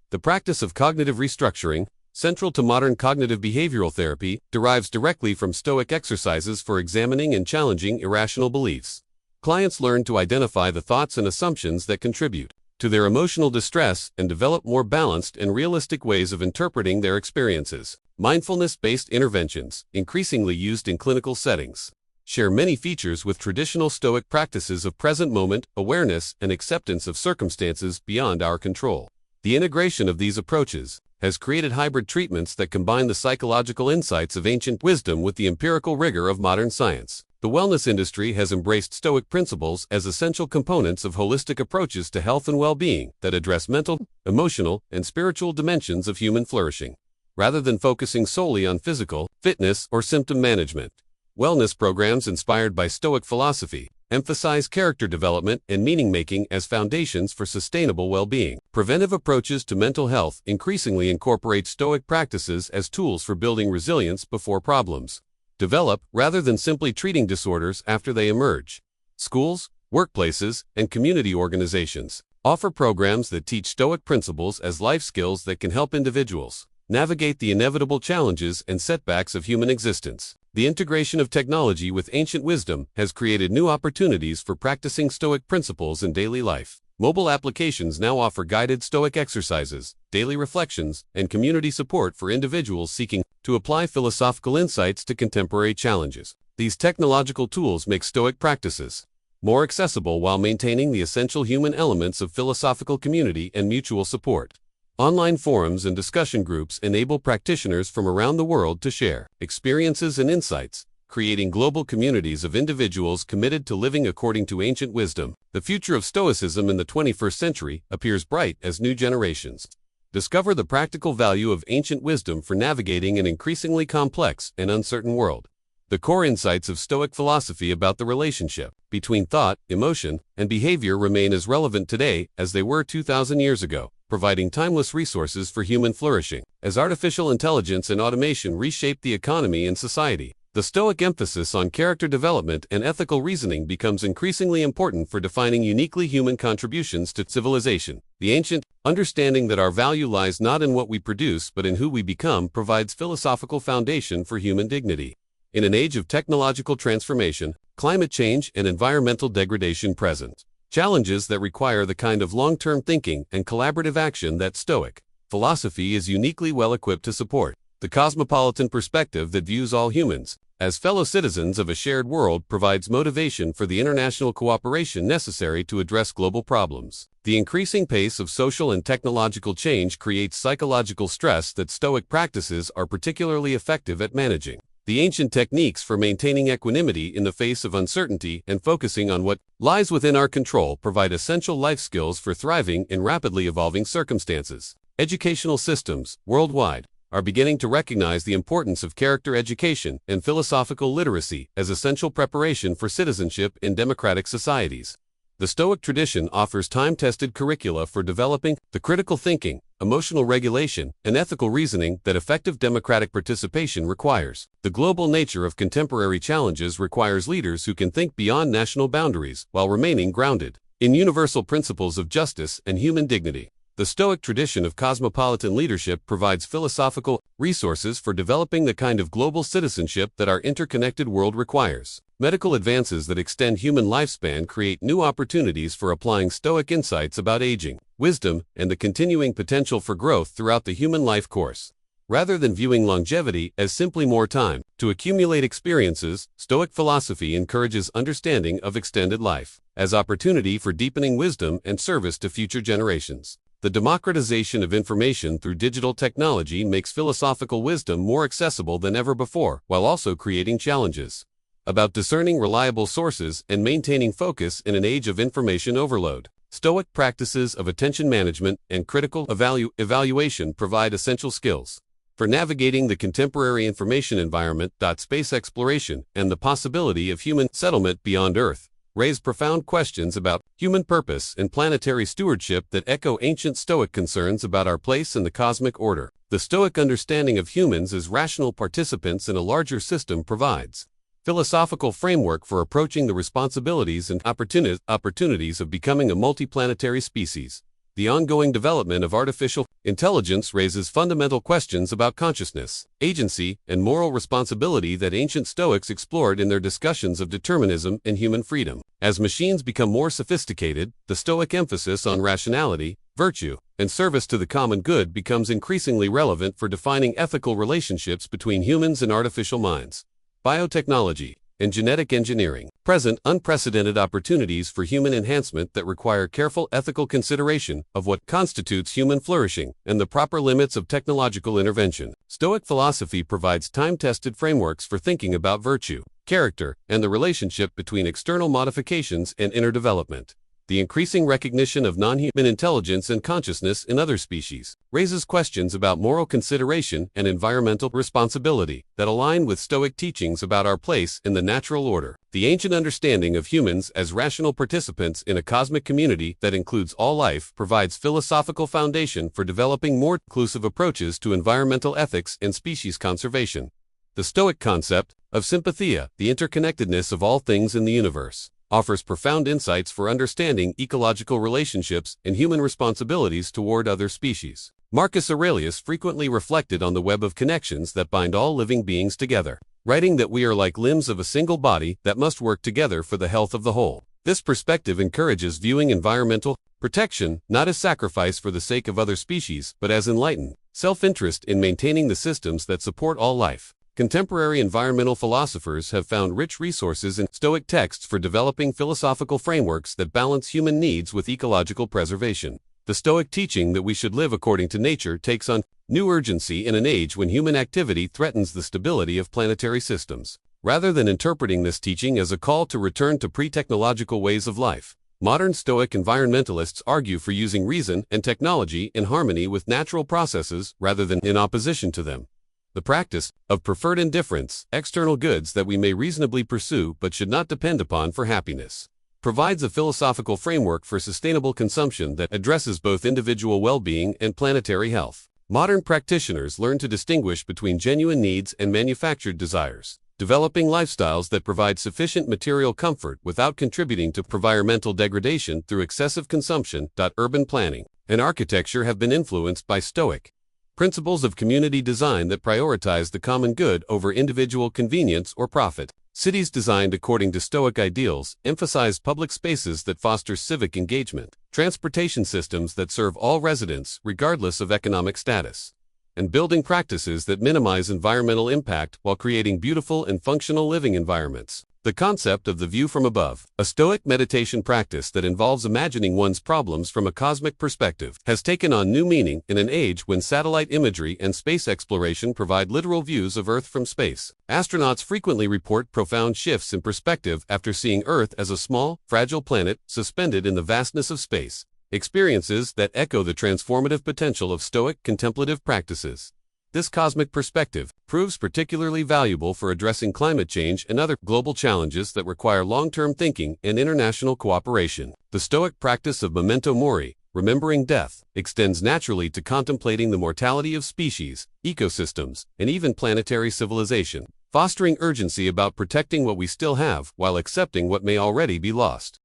The practice of cognitive restructuring, central to modern cognitive behavioral therapy, derives directly from Stoic exercises for examining and challenging irrational beliefs. Clients learn to identify the thoughts and assumptions that contribute to their emotional distress and develop more balanced and realistic ways of interpreting their experiences. Mindfulness-based interventions, increasingly used in clinical settings, share many features with traditional Stoic practices of present moment awareness and acceptance of circumstances beyond our control. The integration of these approaches has created hybrid treatments that combine the psychological insights of ancient wisdom with the empirical rigor of modern science. The wellness industry has embraced Stoic principles as essential components of holistic approaches to health and well-being that address mental, emotional, and spiritual dimensions of human flourishing, rather than focusing solely on physical fitness or symptom management. Wellness programs inspired by Stoic philosophy emphasize character development and meaning-making as foundations for sustainable well-being. Preventive approaches to mental health increasingly incorporate Stoic practices as tools for building resilience before problems develop rather than simply treating disorders after they emerge. Schools, workplaces, and community organizations offer programs that teach Stoic principles as life skills that can help individuals navigate the inevitable challenges and setbacks of human existence. The integration of technology with ancient wisdom has created new opportunities for practicing Stoic principles in daily life. Mobile applications now offer guided Stoic exercises, daily reflections, and community support for individuals seeking to apply philosophical insights to contemporary challenges. These technological tools make Stoic practices more accessible while maintaining the essential human elements of philosophical community and mutual support. Online forums and discussion groups enable practitioners from around the world to share experiences and insights, creating global communities of individuals committed to living according to ancient wisdom. The future of Stoicism in the 21st century appears bright as new generations discover the practical value of ancient wisdom for navigating an increasingly complex and uncertain world. The core insights of Stoic philosophy about the relationship between thought, emotion, and behavior remain as relevant today as they were 2,000 years ago, providing timeless resources for human flourishing. As artificial intelligence and automation reshape the economy and society, the Stoic emphasis on character development and ethical reasoning becomes increasingly important for defining uniquely human contributions to civilization. The ancient understanding that our value lies not in what we produce but in who we become provides philosophical foundation for human dignity. In an age of technological transformation, climate change, and environmental degradation present challenges that require the kind of long-term thinking and collaborative action that Stoic philosophy is uniquely well-equipped to support. The cosmopolitan perspective that views all humans as fellow citizens of a shared world provides motivation for the international cooperation necessary to address global problems. The increasing pace of social and technological change creates psychological stress that Stoic practices are particularly effective at managing. The ancient techniques for maintaining equanimity in the face of uncertainty and focusing on what lies within our control provide essential life skills for thriving in rapidly evolving circumstances. Educational systems worldwide are beginning to recognize the importance of character education and philosophical literacy as essential preparation for citizenship in democratic societies. The Stoic tradition offers time-tested curricula for developing the critical thinking, emotional regulation, and ethical reasoning that effective democratic participation requires. The global nature of contemporary challenges requires leaders who can think beyond national boundaries while remaining grounded in universal principles of justice and human dignity. The Stoic tradition of cosmopolitan leadership provides philosophical resources for developing the kind of global citizenship that our interconnected world requires. Medical advances that extend human lifespan create new opportunities for applying Stoic insights about aging, wisdom, and the continuing potential for growth throughout the human life course. Rather than viewing longevity as simply more time to accumulate experiences, Stoic philosophy encourages understanding of extended life as opportunity for deepening wisdom and service to future generations. The democratization of information through digital technology makes philosophical wisdom more accessible than ever before, while also creating challenges about discerning reliable sources and maintaining focus in an age of information overload. Stoic practices of attention management and critical evaluation provide essential skills for navigating the contemporary information environment. Space exploration and the possibility of human settlement beyond Earth raise profound questions about human purpose and planetary stewardship that echo ancient Stoic concerns about our place in the cosmic order. The Stoic understanding of humans as rational participants in a larger system provides philosophical framework for approaching the responsibilities and opportunities of becoming a multiplanetary species. The ongoing development of artificial intelligence raises fundamental questions about consciousness, agency, and moral responsibility that ancient Stoics explored in their discussions of determinism and human freedom. As machines become more sophisticated, the Stoic emphasis on rationality, virtue, and service to the common good becomes increasingly relevant for defining ethical relationships between humans and artificial minds. Biotechnology and genetic engineering present unprecedented opportunities for human enhancement that require careful ethical consideration of what constitutes human flourishing and the proper limits of technological intervention. Stoic philosophy provides time-tested frameworks for thinking about virtue, character, and the relationship between external modifications and inner development. The increasing recognition of non-human intelligence and consciousness in other species raises questions about moral consideration and environmental responsibility that align with Stoic teachings about our place in the natural order. The ancient understanding of humans as rational participants in a cosmic community that includes all life provides philosophical foundation for developing more inclusive approaches to environmental ethics and species conservation. The Stoic concept of sympathia, the interconnectedness of all things in the universe, offers profound insights for understanding ecological relationships and human responsibilities toward other species. Marcus Aurelius frequently reflected on the web of connections that bind all living beings together, writing that we are like limbs of a single body that must work together for the health of the whole. This perspective encourages viewing environmental protection not as sacrifice for the sake of other species, but as enlightened self-interest in maintaining the systems that support all life. Contemporary environmental philosophers have found rich resources in Stoic texts for developing philosophical frameworks that balance human needs with ecological preservation. The Stoic teaching that we should live according to nature takes on new urgency in an age when human activity threatens the stability of planetary systems. Rather than interpreting this teaching as a call to return to pre-technological ways of life, modern Stoic environmentalists argue for using reason and technology in harmony with natural processes rather than in opposition to them. The practice of preferred indifference, external goods that we may reasonably pursue but should not depend upon for happiness, provides a philosophical framework for sustainable consumption that addresses both individual well-being and planetary health. Modern practitioners learn to distinguish between genuine needs and manufactured desires, developing lifestyles that provide sufficient material comfort without contributing to environmental degradation through excessive consumption. Urban planning and architecture have been influenced by Stoic principles of community design that prioritize the common good over individual convenience or profit. Cities designed according to Stoic ideals emphasize public spaces that foster civic engagement, transportation systems that serve all residents regardless of economic status, and building practices that minimize environmental impact while creating beautiful and functional living environments. The concept of the view from above, a Stoic meditation practice that involves imagining one's problems from a cosmic perspective, has taken on new meaning in an age when satellite imagery and space exploration provide literal views of Earth from space. Astronauts frequently report profound shifts in perspective after seeing Earth as a small, fragile planet suspended in the vastness of space, experiences that echo the transformative potential of Stoic contemplative practices. This cosmic perspective proves particularly valuable for addressing climate change and other global challenges that require long-term thinking and international cooperation. The Stoic practice of memento mori, remembering death, extends naturally to contemplating the mortality of species, ecosystems, and even planetary civilization, fostering urgency about protecting what we still have while accepting what may already be lost.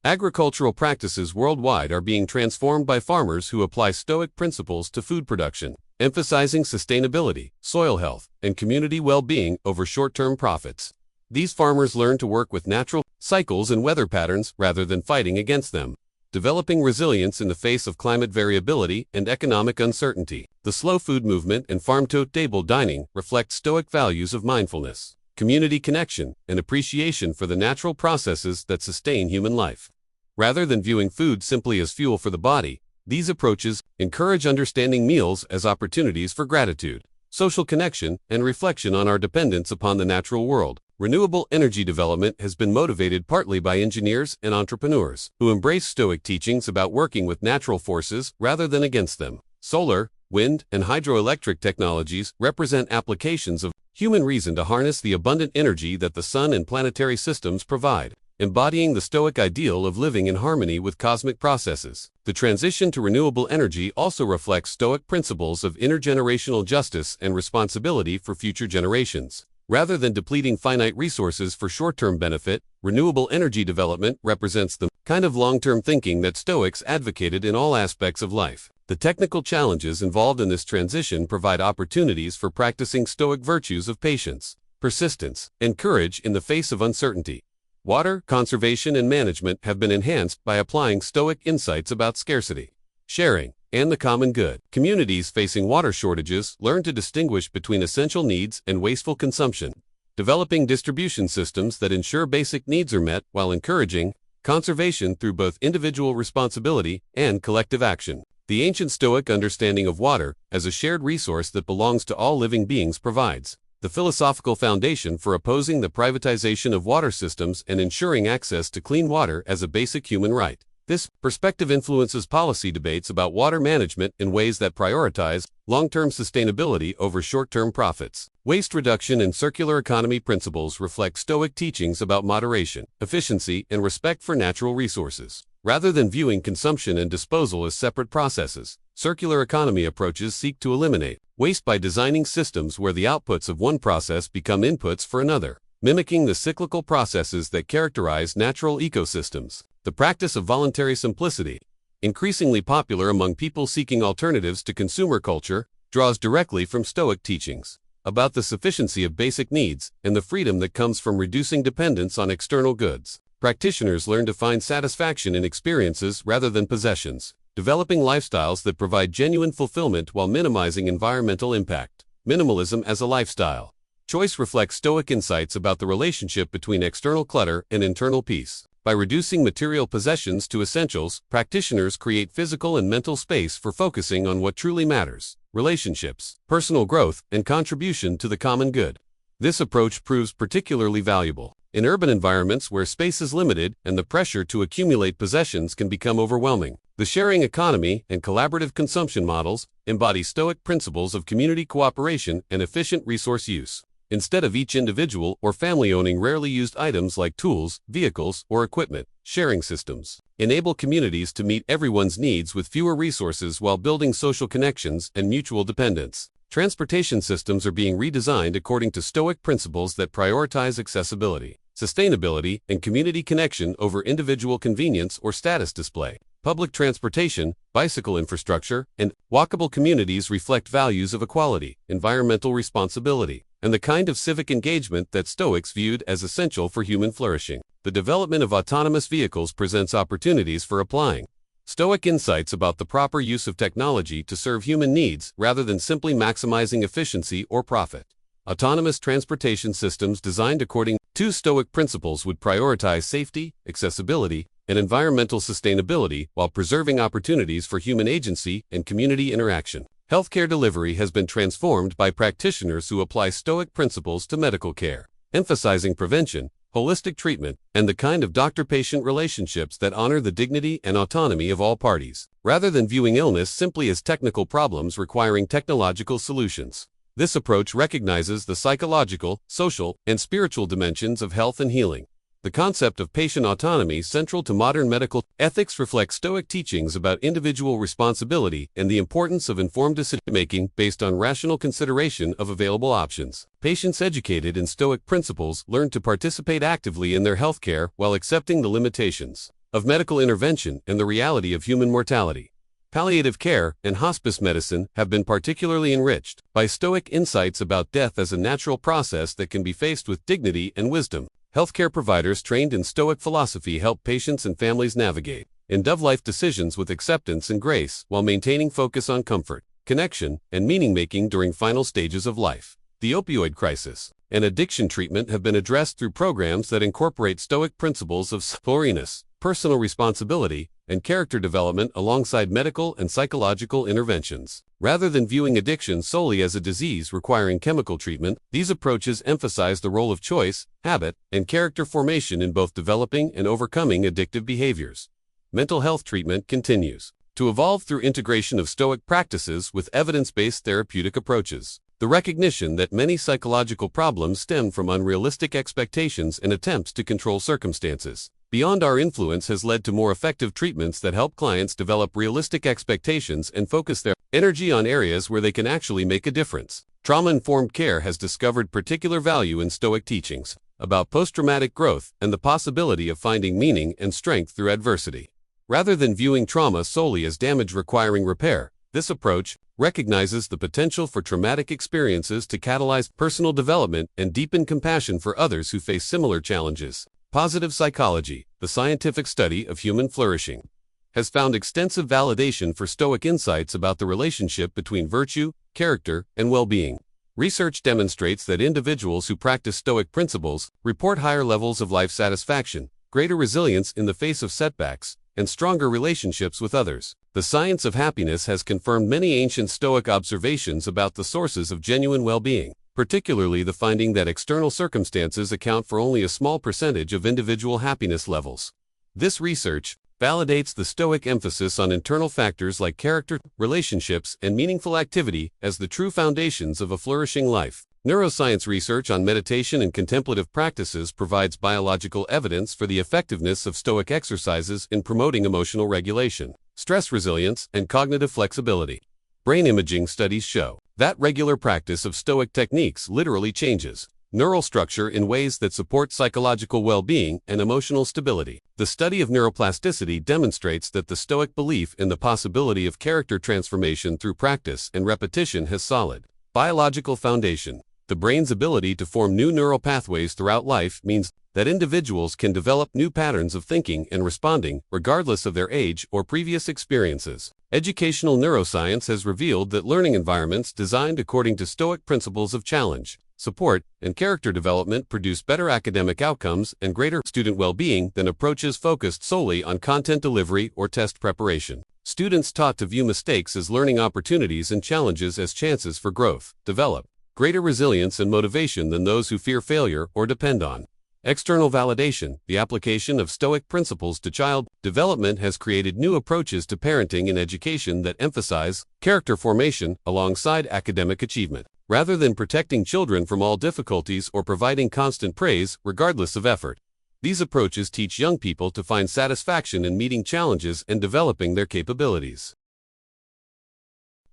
Agricultural practices worldwide are being transformed by farmers who apply Stoic principles to food production, emphasizing sustainability, soil health, and community well-being over short-term profits. These farmers learn to work with natural cycles and weather patterns rather than fighting against them, developing resilience in the face of climate variability and economic uncertainty. The slow food movement and farm-to-table dining reflect Stoic values of mindfulness, community connection, and appreciation for the natural processes that sustain human life. Rather than viewing food simply as fuel for the body, these approaches encourage understanding meals as opportunities for gratitude, social connection, and reflection on our dependence upon the natural world. Renewable energy development has been motivated partly by engineers and entrepreneurs who embrace Stoic teachings about working with natural forces rather than against them. Solar, wind, and hydroelectric technologies represent applications of human reason to harness the abundant energy that the sun and planetary systems provide, embodying the Stoic ideal of living in harmony with cosmic processes. The transition to renewable energy also reflects Stoic principles of intergenerational justice and responsibility for future generations. Rather than depleting finite resources for short-term benefit, renewable energy development represents the kind of long-term thinking that Stoics advocated in all aspects of life. The technical challenges involved in this transition provide opportunities for practicing Stoic virtues of patience, persistence, and courage in the face of uncertainty. Water conservation and management have been enhanced by applying Stoic insights about scarcity, sharing, and the common good. Communities facing water shortages learn to distinguish between essential needs and wasteful consumption, developing distribution systems that ensure basic needs are met while encouraging conservation through both individual responsibility and collective action. The ancient Stoic understanding of water as a shared resource that belongs to all living beings provides the philosophical foundation for opposing the privatization of water systems and ensuring access to clean water as a basic human right. This perspective influences policy debates about water management in ways that prioritize long-term sustainability over short-term profits. Waste reduction and circular economy principles reflect Stoic teachings about moderation, efficiency, and respect for natural resources. Rather than viewing consumption and disposal as separate processes, circular economy approaches seek to eliminate waste by designing systems where the outputs of one process become inputs for another, mimicking the cyclical processes that characterize natural ecosystems. The practice of voluntary simplicity, increasingly popular among people seeking alternatives to consumer culture, draws directly from Stoic teachings about the sufficiency of basic needs and the freedom that comes from reducing dependence on external goods. Practitioners learn to find satisfaction in experiences rather than possessions, developing lifestyles that provide genuine fulfillment while minimizing environmental impact. Minimalism as a lifestyle choice reflects Stoic insights about the relationship between external clutter and internal peace. By reducing material possessions to essentials, practitioners create physical and mental space for focusing on what truly matters: relationships, personal growth, and contribution to the common good. This approach proves particularly valuable in urban environments where space is limited and the pressure to accumulate possessions can become overwhelming. The sharing economy and collaborative consumption models embody Stoic principles of community cooperation and efficient resource use. Instead of each individual or family owning rarely used items like tools, vehicles, or equipment, sharing systems enable communities to meet everyone's needs with fewer resources while building social connections and mutual dependence. Transportation systems are being redesigned according to Stoic principles that prioritize accessibility, sustainability, and community connection over individual convenience or status display. Public transportation, bicycle infrastructure, and walkable communities reflect values of equality, environmental responsibility, and the kind of civic engagement that Stoics viewed as essential for human flourishing. The development of autonomous vehicles presents opportunities for applying Stoic insights about the proper use of technology to serve human needs rather than simply maximizing efficiency or profit. Autonomous transportation systems designed according to Stoic principles would prioritize safety, accessibility, and environmental sustainability while preserving opportunities for human agency and community interaction. Healthcare delivery has been transformed by practitioners who apply Stoic principles to medical care, emphasizing prevention, holistic treatment, and the kind of doctor-patient relationships that honor the dignity and autonomy of all parties, rather than viewing illness simply as technical problems requiring technological solutions. This approach recognizes the psychological, social, and spiritual dimensions of health and healing. The concept of patient autonomy central to modern medical ethics reflects Stoic teachings about individual responsibility and the importance of informed decision-making based on rational consideration of available options. Patients educated in Stoic principles learn to participate actively in their healthcare while accepting the limitations of medical intervention and the reality of human mortality. Palliative care and hospice medicine have been particularly enriched by Stoic insights about death as a natural process that can be faced with dignity and wisdom. Healthcare providers trained in Stoic philosophy help patients and families navigate end-of-life decisions with acceptance and grace while maintaining focus on comfort, connection, and meaning-making during final stages of life. The opioid crisis and addiction treatment have been addressed through programs that incorporate Stoic principles of holiness, personal responsibility, and character development alongside medical and psychological interventions. Rather than viewing addiction solely as a disease requiring chemical treatment, these approaches emphasize the role of choice, habit, and character formation in both developing and overcoming addictive behaviors. Mental health treatment continues to evolve through integration of Stoic practices with evidence-based therapeutic approaches. The recognition that many psychological problems stem from unrealistic expectations and attempts to control circumstances beyond our influence has led to more effective treatments that help clients develop realistic expectations and focus their energy on areas where they can actually make a difference. Trauma-informed care has discovered particular value in Stoic teachings about post-traumatic growth and the possibility of finding meaning and strength through adversity. Rather than viewing trauma solely as damage requiring repair, this approach recognizes the potential for traumatic experiences to catalyze personal development and deepen compassion for others who face similar challenges. Positive psychology, the scientific study of human flourishing. has found extensive validation for Stoic insights about the relationship between virtue, character, and well-being. Research demonstrates that individuals who practice Stoic principles report higher levels of life satisfaction, greater resilience in the face of setbacks, and stronger relationships with others. The science of happiness has confirmed many ancient Stoic observations about the sources of genuine well-being, particularly the finding that external circumstances account for only a small percentage of individual happiness levels. This research validates the Stoic emphasis on internal factors like character, relationships, and meaningful activity as the true foundations of a flourishing life. Neuroscience research on meditation and contemplative practices provides biological evidence for the effectiveness of Stoic exercises in promoting emotional regulation, stress resilience, and cognitive flexibility. Brain imaging studies show that regular practice of Stoic techniques literally changes neural structure in ways that support psychological well-being and emotional stability. The study of neuroplasticity demonstrates that the Stoic belief in the possibility of character transformation through practice and repetition has solid biological foundation. The brain's ability to form new neural pathways throughout life means that individuals can develop new patterns of thinking and responding regardless of their age or previous experiences. Educational neuroscience has revealed that learning environments designed according to Stoic principles of challenge, support, and character development produce better academic outcomes and greater student well-being than approaches focused solely on content delivery or test preparation. Students taught to view mistakes as learning opportunities and challenges as chances for growth develop greater resilience and motivation than those who fear failure or depend on external validation. The application of Stoic principles to child development has created new approaches to parenting and education that emphasize character formation alongside academic achievement. Rather than protecting children from all difficulties or providing constant praise regardless of effort, these approaches teach young people to find satisfaction in meeting challenges and developing their capabilities.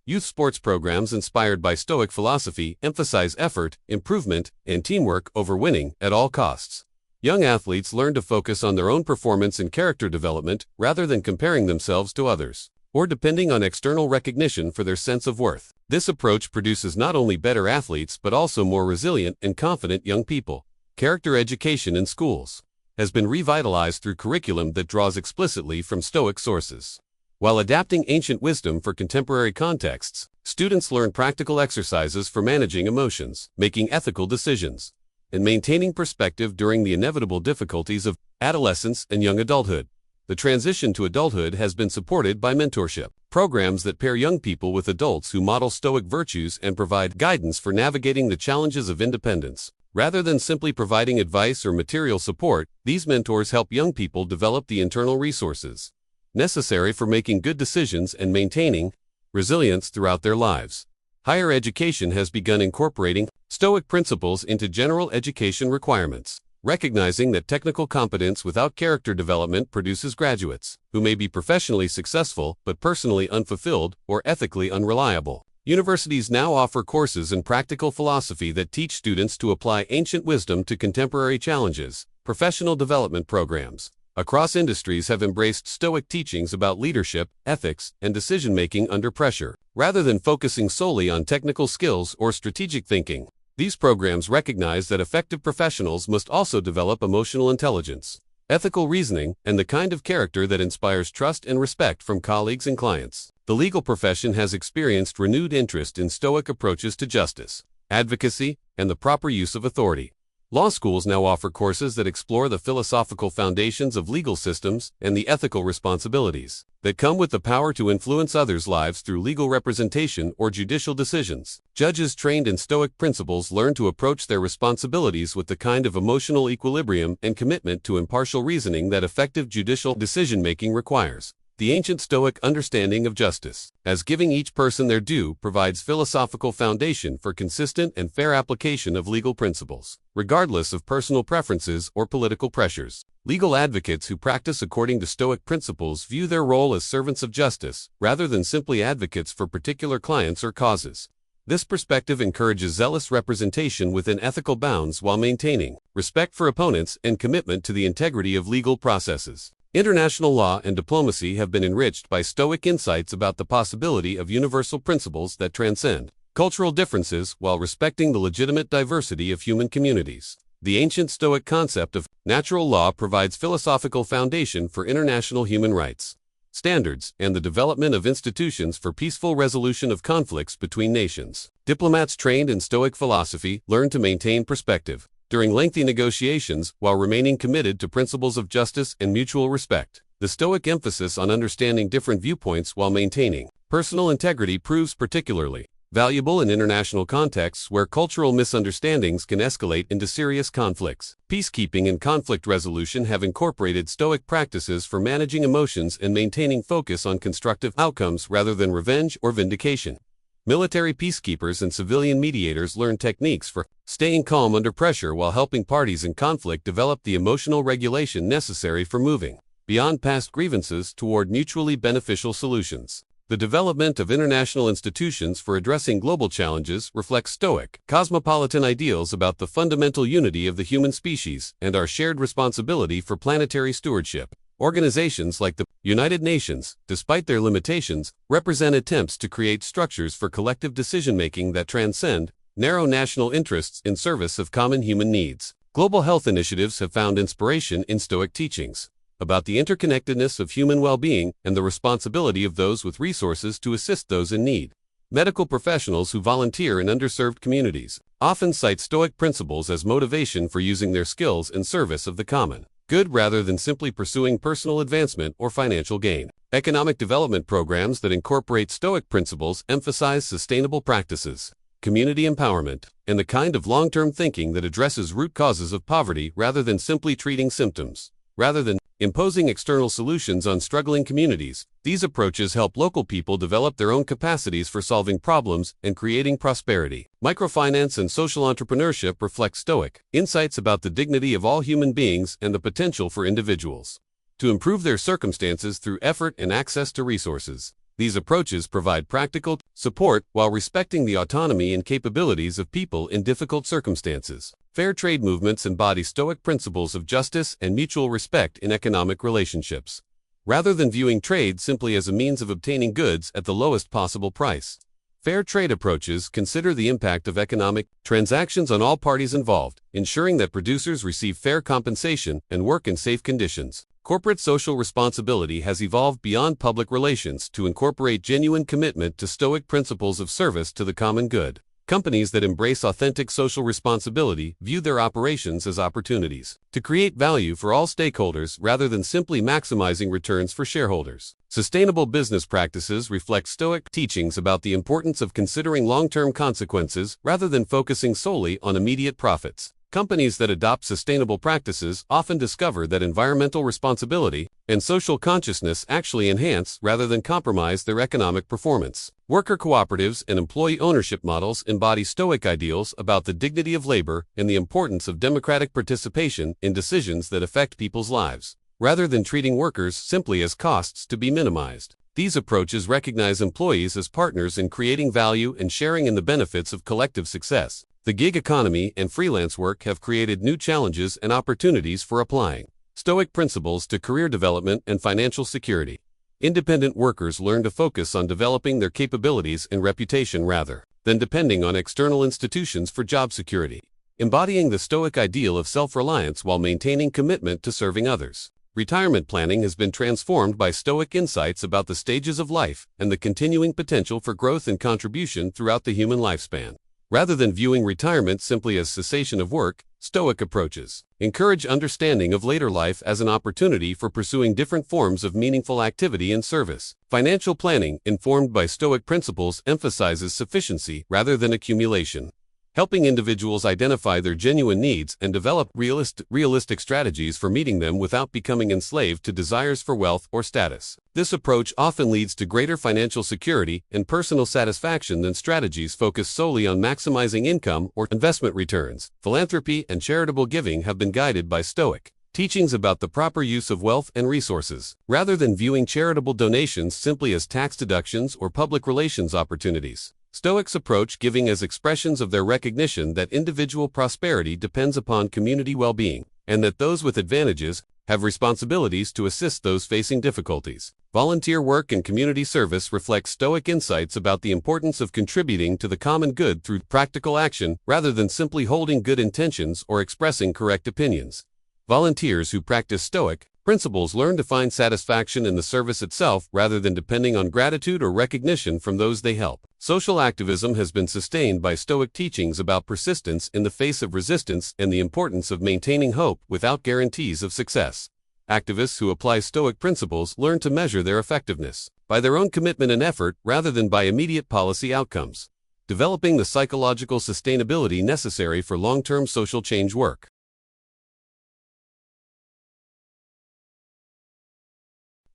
Youth sports programs inspired by Stoic philosophy emphasize effort, improvement, and teamwork over winning at all costs. Young athletes learn to focus on their own performance and character development rather than comparing themselves to others, or depending on external recognition for their sense of worth. This approach produces not only better athletes but also more resilient and confident young people. Character education in schools has been revitalized through curriculum that draws explicitly from Stoic sources. While adapting ancient wisdom for contemporary contexts, students learn practical exercises for managing emotions, making ethical decisions, and maintaining perspective during the inevitable difficulties of adolescence and young adulthood. The transition to adulthood has been supported by mentorship programs that pair young people with adults who model Stoic virtues and provide guidance for navigating the challenges of independence. Rather than simply providing advice or material support, these mentors help young people develop the internal resources necessary for making good decisions and maintaining resilience throughout their lives. Higher education has begun incorporating Stoic principles into general education requirements, recognizing that technical competence without character development produces graduates who may be professionally successful but personally unfulfilled or ethically unreliable. Universities now offer courses in practical philosophy that teach students to apply ancient wisdom to contemporary challenges. Professional development programs across industries have embraced Stoic teachings about leadership, ethics, and decision-making under pressure, rather than focusing solely on technical skills or strategic thinking. These programs recognize that effective professionals must also develop emotional intelligence, ethical reasoning, and the kind of character that inspires trust and respect from colleagues and clients. The legal profession has experienced renewed interest in Stoic approaches to justice, advocacy, and the proper use of authority. Law schools now offer courses that explore the philosophical foundations of legal systems and the ethical responsibilities that come with the power to influence others' lives through legal representation or judicial decisions. Judges trained in Stoic principles learn to approach their responsibilities with the kind of emotional equilibrium and commitment to impartial reasoning that effective judicial decision-making requires. The ancient Stoic understanding of justice, as giving each person their due, provides philosophical foundation for consistent and fair application of legal principles, regardless of personal preferences or political pressures. Legal advocates who practice according to Stoic principles view their role as servants of justice, rather than simply advocates for particular clients or causes. This perspective encourages zealous representation within ethical bounds while maintaining respect for opponents and commitment to the integrity of legal processes. International law and diplomacy have been enriched by Stoic insights about the possibility of universal principles that transcend cultural differences while respecting the legitimate diversity of human communities. The ancient Stoic concept of natural law provides philosophical foundation for international human rights. standards, and the development of institutions for peaceful resolution of conflicts between nations. Diplomats trained in Stoic philosophy learn to maintain perspective during lengthy negotiations while remaining committed to principles of justice and mutual respect. The Stoic emphasis on understanding different viewpoints while maintaining personal integrity proves particularly valuable in international contexts where cultural misunderstandings can escalate into serious conflicts. Peacekeeping and conflict resolution have incorporated Stoic practices for managing emotions and maintaining focus on constructive outcomes rather than revenge or vindication. Military peacekeepers and civilian mediators learn techniques for staying calm under pressure while helping parties in conflict develop the emotional regulation necessary for moving beyond past grievances toward mutually beneficial solutions. The development of international institutions for addressing global challenges reflects Stoic, cosmopolitan ideals about the fundamental unity of the human species and our shared responsibility for planetary stewardship. Organizations like the United Nations, despite their limitations, represent attempts to create structures for collective decision-making that transcend narrow national interests in service of common human needs. Global health initiatives have found inspiration in Stoic teachings about the interconnectedness of human well-being and the responsibility of those with resources to assist those in need. Medical professionals who volunteer in underserved communities often cite Stoic principles as motivation for using their skills in service of the common good rather than simply pursuing personal advancement or financial gain. Economic development programs that incorporate Stoic principles emphasize sustainable practices, community empowerment, and the kind of long-term thinking that addresses root causes of poverty rather than simply treating symptoms. Rather than imposing external solutions on struggling communities, these approaches help local people develop their own capacities for solving problems and creating prosperity. Microfinance and social entrepreneurship reflect Stoic insights about the dignity of all human beings and the potential for individuals to improve their circumstances through effort and access to resources. These approaches provide practical support while respecting the autonomy and capabilities of people in difficult circumstances. Fair trade movements embody Stoic principles of justice and mutual respect in economic relationships, rather than viewing trade simply as a means of obtaining goods at the lowest possible price. Fair trade approaches consider the impact of economic transactions on all parties involved, ensuring that producers receive fair compensation and work in safe conditions. Corporate social responsibility has evolved beyond public relations to incorporate genuine commitment to Stoic principles of service to the common good. Companies that embrace authentic social responsibility view their operations as opportunities to create value for all stakeholders rather than simply maximizing returns for shareholders. Sustainable business practices reflect Stoic teachings about the importance of considering long-term consequences rather than focusing solely on immediate profits. Companies that adopt sustainable practices often discover that environmental responsibility and social consciousness actually enhance rather than compromise their economic performance. Worker cooperatives and employee ownership models embody Stoic ideals about the dignity of labor and the importance of democratic participation in decisions that affect people's lives, rather than treating workers simply as costs to be minimized. These approaches recognize employees as partners in creating value and sharing in the benefits of collective success. The gig economy and freelance work have created new challenges and opportunities for applying Stoic principles to career development and financial security. Independent workers learn to focus on developing their capabilities and reputation rather than depending on external institutions for job security, embodying the Stoic ideal of self-reliance while maintaining commitment to serving others. Retirement planning has been transformed by Stoic insights about the stages of life and the continuing potential for growth and contribution throughout the human lifespan. Rather than viewing retirement simply as cessation of work, Stoic approaches encourage understanding of later life as an opportunity for pursuing different forms of meaningful activity and service. Financial planning, informed by Stoic principles, emphasizes sufficiency rather than accumulation, helping individuals identify their genuine needs and develop realistic strategies for meeting them without becoming enslaved to desires for wealth or status. This approach often leads to greater financial security and personal satisfaction than strategies focused solely on maximizing income or investment returns. Philanthropy and charitable giving have been guided by Stoic teachings about the proper use of wealth and resources, rather than viewing charitable donations simply as tax deductions or public relations opportunities. Stoics approach giving as expressions of their recognition that individual prosperity depends upon community well-being, and that those with advantages have responsibilities to assist those facing difficulties. Volunteer work and community service reflect Stoic insights about the importance of contributing to the common good through practical action rather than simply holding good intentions or expressing correct opinions. Volunteers who practice Stoic Principles learn to find satisfaction in the service itself rather than depending on gratitude or recognition from those they help. Social activism has been sustained by Stoic teachings about persistence in the face of resistance and the importance of maintaining hope without guarantees of success. Activists who apply Stoic principles learn to measure their effectiveness by their own commitment and effort rather than by immediate policy outcomes, developing the psychological sustainability necessary for long-term social change work.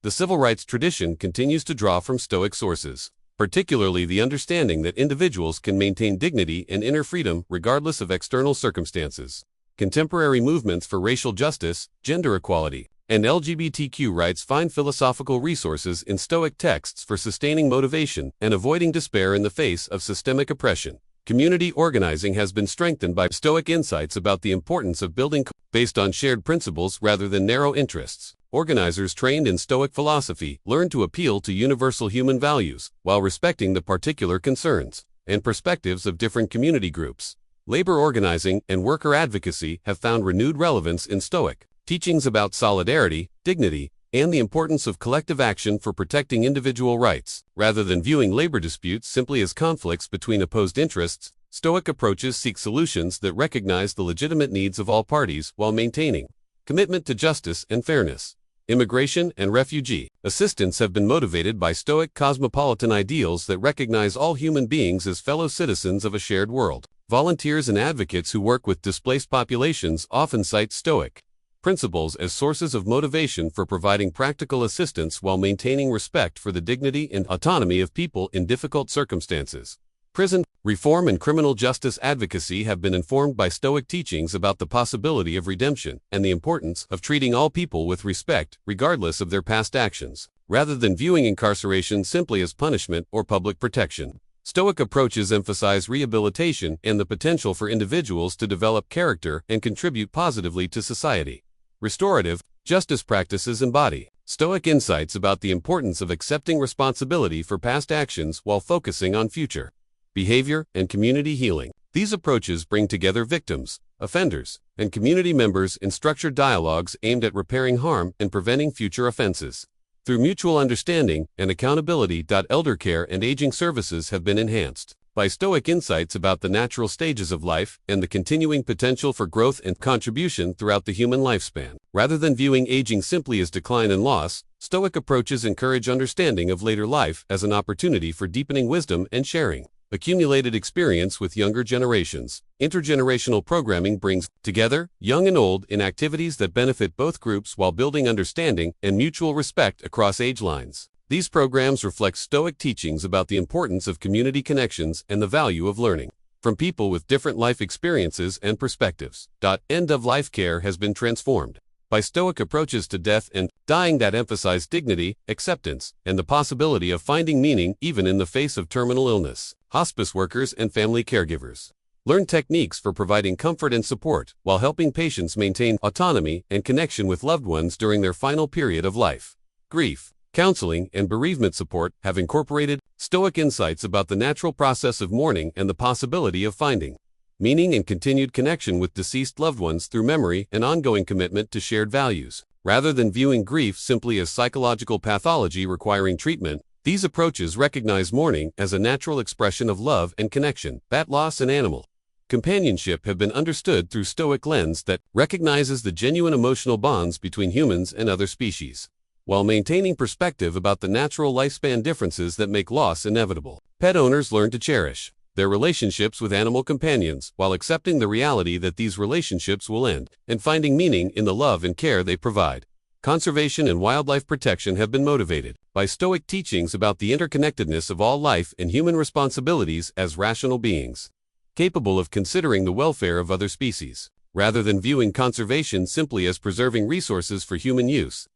The civil rights tradition continues to draw from Stoic sources, particularly the understanding that individuals can maintain dignity and inner freedom regardless of external circumstances. Contemporary movements for racial justice, gender equality, and LGBTQ rights find philosophical resources in Stoic texts for sustaining motivation and avoiding despair in the face of systemic oppression. Community organizing has been strengthened by Stoic insights about the importance of building based on shared principles rather than narrow interests. Organizers trained in Stoic philosophy learn to appeal to universal human values while respecting the particular concerns and perspectives of different community groups. Labor organizing and worker advocacy have found renewed relevance in Stoic teachings about solidarity, dignity, and the importance of collective action for protecting individual rights. Rather than viewing labor disputes simply as conflicts between opposed interests, Stoic approaches seek solutions that recognize the legitimate needs of all parties while maintaining commitment to justice and fairness. Immigration and refugee assistance have been motivated by Stoic cosmopolitan ideals that recognize all human beings as fellow citizens of a shared world. Volunteers and advocates who work with displaced populations often cite Stoic principles as sources of motivation for providing practical assistance while maintaining respect for the dignity and autonomy of people in difficult circumstances. Prison reform and criminal justice advocacy have been informed by Stoic teachings about the possibility of redemption and the importance of treating all people with respect, regardless of their past actions, rather than viewing incarceration simply as punishment or public protection. Stoic approaches emphasize rehabilitation and the potential for individuals to develop character and contribute positively to society. Restorative justice practices embody Stoic insights about the importance of accepting responsibility for past actions while focusing on future behavior and community healing. These approaches bring together victims, offenders, and community members in structured dialogues aimed at repairing harm and preventing future offenses. Through mutual understanding and accountability, eldercare and aging services have been enhanced by Stoic insights about the natural stages of life and the continuing potential for growth and contribution throughout the human lifespan. Rather than viewing aging simply as decline and loss, Stoic approaches encourage understanding of later life as an opportunity for deepening wisdom and sharing accumulated experience with younger generations. Intergenerational programming brings together young and old in activities that benefit both groups while building understanding and mutual respect across age lines. These programs reflect Stoic teachings about the importance of community connections and the value of learning from people with different life experiences and perspectives. End-of-life care has been transformed by Stoic approaches to death and dying that emphasize dignity, acceptance, and the possibility of finding meaning even in the face of terminal illness. Hospice workers and family caregivers learn techniques for providing comfort and support while helping patients maintain autonomy and connection with loved ones during their final period of life. Grief counseling and bereavement support have incorporated Stoic insights about the natural process of mourning and the possibility of finding meaning and continued connection with deceased loved ones through memory and ongoing commitment to shared values. Rather than viewing grief simply as psychological pathology requiring treatment, these approaches recognize mourning as a natural expression of love and connection. Bat loss and animal companionship have been understood through Stoic lens that recognizes the genuine emotional bonds between humans and other species, while maintaining perspective about the natural lifespan differences that make loss inevitable. Pet owners learn to cherish their relationships with animal companions while accepting the reality that these relationships will end and finding meaning in the love and care they provide. Conservation and wildlife protection have been motivated by Stoic teachings about the interconnectedness of all life and human responsibilities as rational beings, capable of considering the welfare of other species, rather than viewing conservation simply as preserving resources for human use.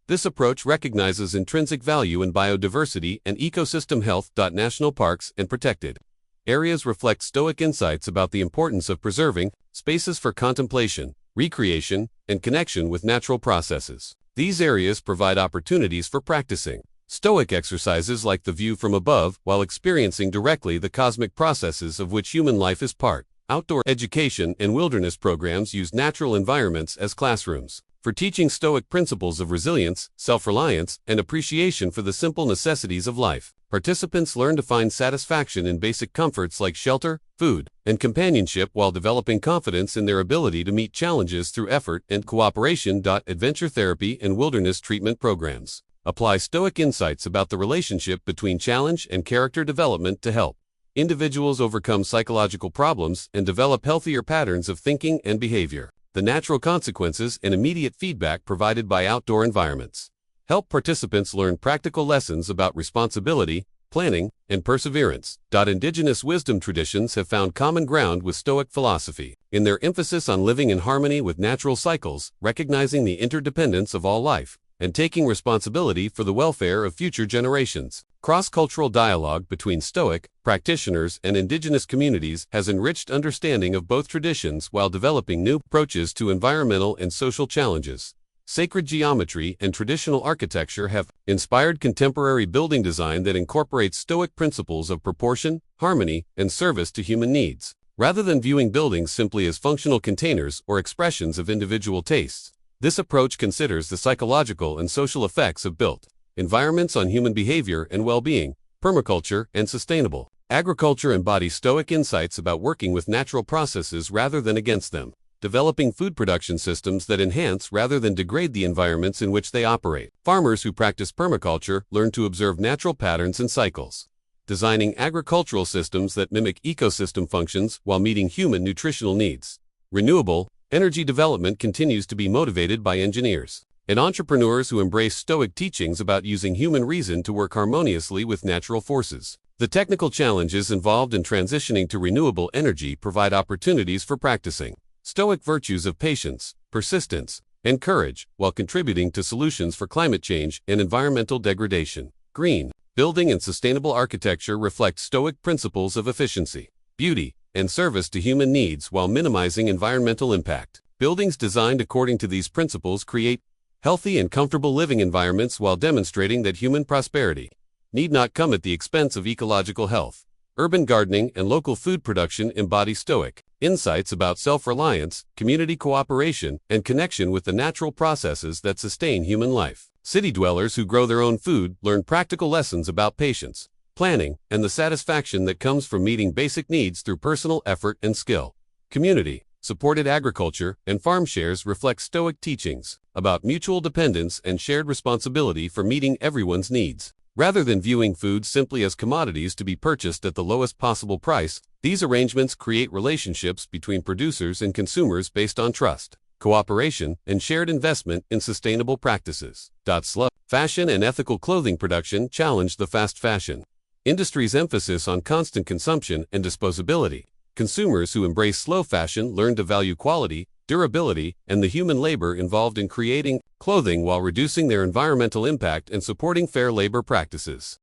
This approach recognizes intrinsic value in biodiversity and ecosystem health. National parks and protected areas reflect Stoic insights about the importance of preserving spaces for contemplation, recreation, and connection with natural processes. These areas provide opportunities for practicing Stoic exercises like the view from above while experiencing directly the cosmic processes of which human life is part. Outdoor education and wilderness programs use natural environments as classrooms, for teaching Stoic principles of resilience, self-reliance, and appreciation for the simple necessities of life. Participants learn to find satisfaction in basic comforts like shelter, food, and companionship while developing confidence in their ability to meet challenges through effort and cooperation. Adventure therapy and wilderness treatment programs apply Stoic insights about the relationship between challenge and character development to help individuals overcome psychological problems and develop healthier patterns of thinking and behavior. The natural consequences and immediate feedback provided by outdoor environments help participants learn practical lessons about responsibility, planning, and perseverance. Indigenous wisdom traditions have found common ground with Stoic philosophy in their emphasis on living in harmony with natural cycles, recognizing the interdependence of all life, and taking responsibility for the welfare of future generations. Cross-cultural dialogue between Stoic practitioners and indigenous communities has enriched understanding of both traditions while developing new approaches to environmental and social challenges. Sacred geometry and traditional architecture have inspired contemporary building design that incorporates Stoic principles of proportion, harmony, and service to human needs. Rather than viewing buildings simply as functional containers or expressions of individual tastes, this approach considers the psychological and social effects of built environments on human behavior and well-being. Permaculture and sustainable agriculture embody Stoic insights about working with natural processes rather than against them, developing food production systems that enhance rather than degrade the environments in which they operate. Farmers who practice permaculture learn to observe natural patterns and cycles, designing agricultural systems that mimic ecosystem functions while meeting human nutritional needs. Renewable energy development continues to be motivated by engineers and entrepreneurs who embrace Stoic teachings about using human reason to work harmoniously with natural forces. The technical challenges involved in transitioning to renewable energy provide opportunities for practicing Stoic virtues of patience, persistence, and courage, while contributing to solutions for climate change and environmental degradation. Green building and sustainable architecture reflect Stoic principles of efficiency, beauty, and service to human needs while minimizing environmental impact. Buildings designed according to these principles create healthy and comfortable living environments while demonstrating that human prosperity need not come at the expense of ecological health. Urban gardening and local food production embody Stoic insights about self-reliance, community cooperation, and connection with the natural processes that sustain human life. City dwellers who grow their own food learn practical lessons about patience, planning, and the satisfaction that comes from meeting basic needs through personal effort and skill. Community supported agriculture and farm shares reflect Stoic teachings about mutual dependence and shared responsibility for meeting everyone's needs. Rather than viewing food simply as commodities to be purchased at the lowest possible price, these arrangements create relationships between producers and consumers based on trust, cooperation, and shared investment in sustainable practices. Slow fashion and ethical clothing production challenge the fast fashion industry's emphasis on constant consumption and disposability. Consumers who embrace slow fashion learn to value quality, durability, and the human labor involved in creating clothing while reducing their environmental impact and supporting fair labor practices.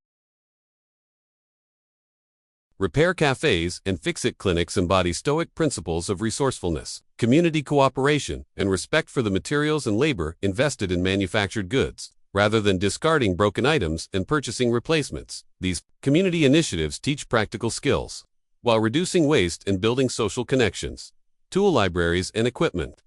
Repair cafes and fix-it clinics embody Stoic principles of resourcefulness, community cooperation, and respect for the materials and labor invested in manufactured goods. Rather than discarding broken items and purchasing replacements, these community initiatives teach practical skills while reducing waste and building social connections. Tool libraries and equipment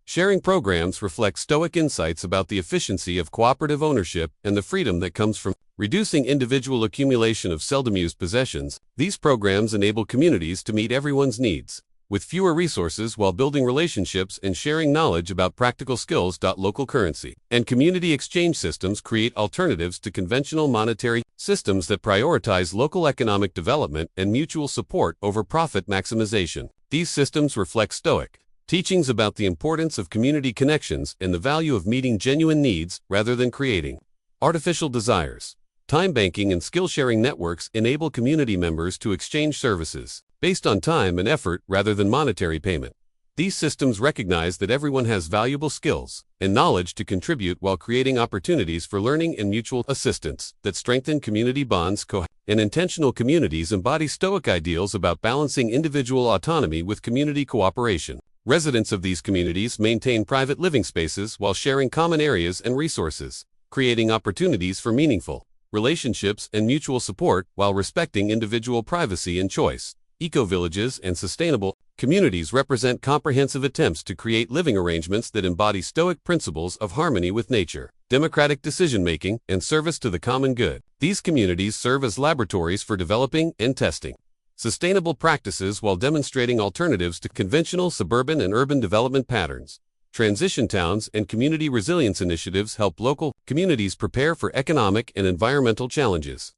sharing programs reflect Stoic insights about the efficiency of cooperative ownership and the freedom that comes from reducing individual accumulation of seldom-used possessions. These programs enable communities to meet everyone's needs with fewer resources while building relationships and sharing knowledge about practical skills. Local currency and community exchange systems create alternatives to conventional monetary systems that prioritize local economic development and mutual support over profit maximization. These systems reflect Stoic teachings about the importance of community connections and the value of meeting genuine needs rather than creating artificial desires. Time banking and skill-sharing networks enable community members to exchange services based on time and effort rather than monetary payment. These systems recognize that everyone has valuable skills and knowledge to contribute while creating opportunities for learning and mutual assistance that strengthen community bonds. And intentional communities embody Stoic ideals about balancing individual autonomy with community cooperation. Residents of these communities maintain private living spaces while sharing common areas and resources, creating opportunities for meaningful relationships and mutual support while respecting individual privacy and choice. eco-villages, and sustainable communities represent comprehensive attempts to create living arrangements that embody Stoic principles of harmony with nature, democratic decision-making, and service to the common good. These communities serve as laboratories for developing and testing sustainable practices while demonstrating alternatives to conventional suburban and urban development patterns. Transition towns and community resilience initiatives help local communities prepare for economic and environmental challenges.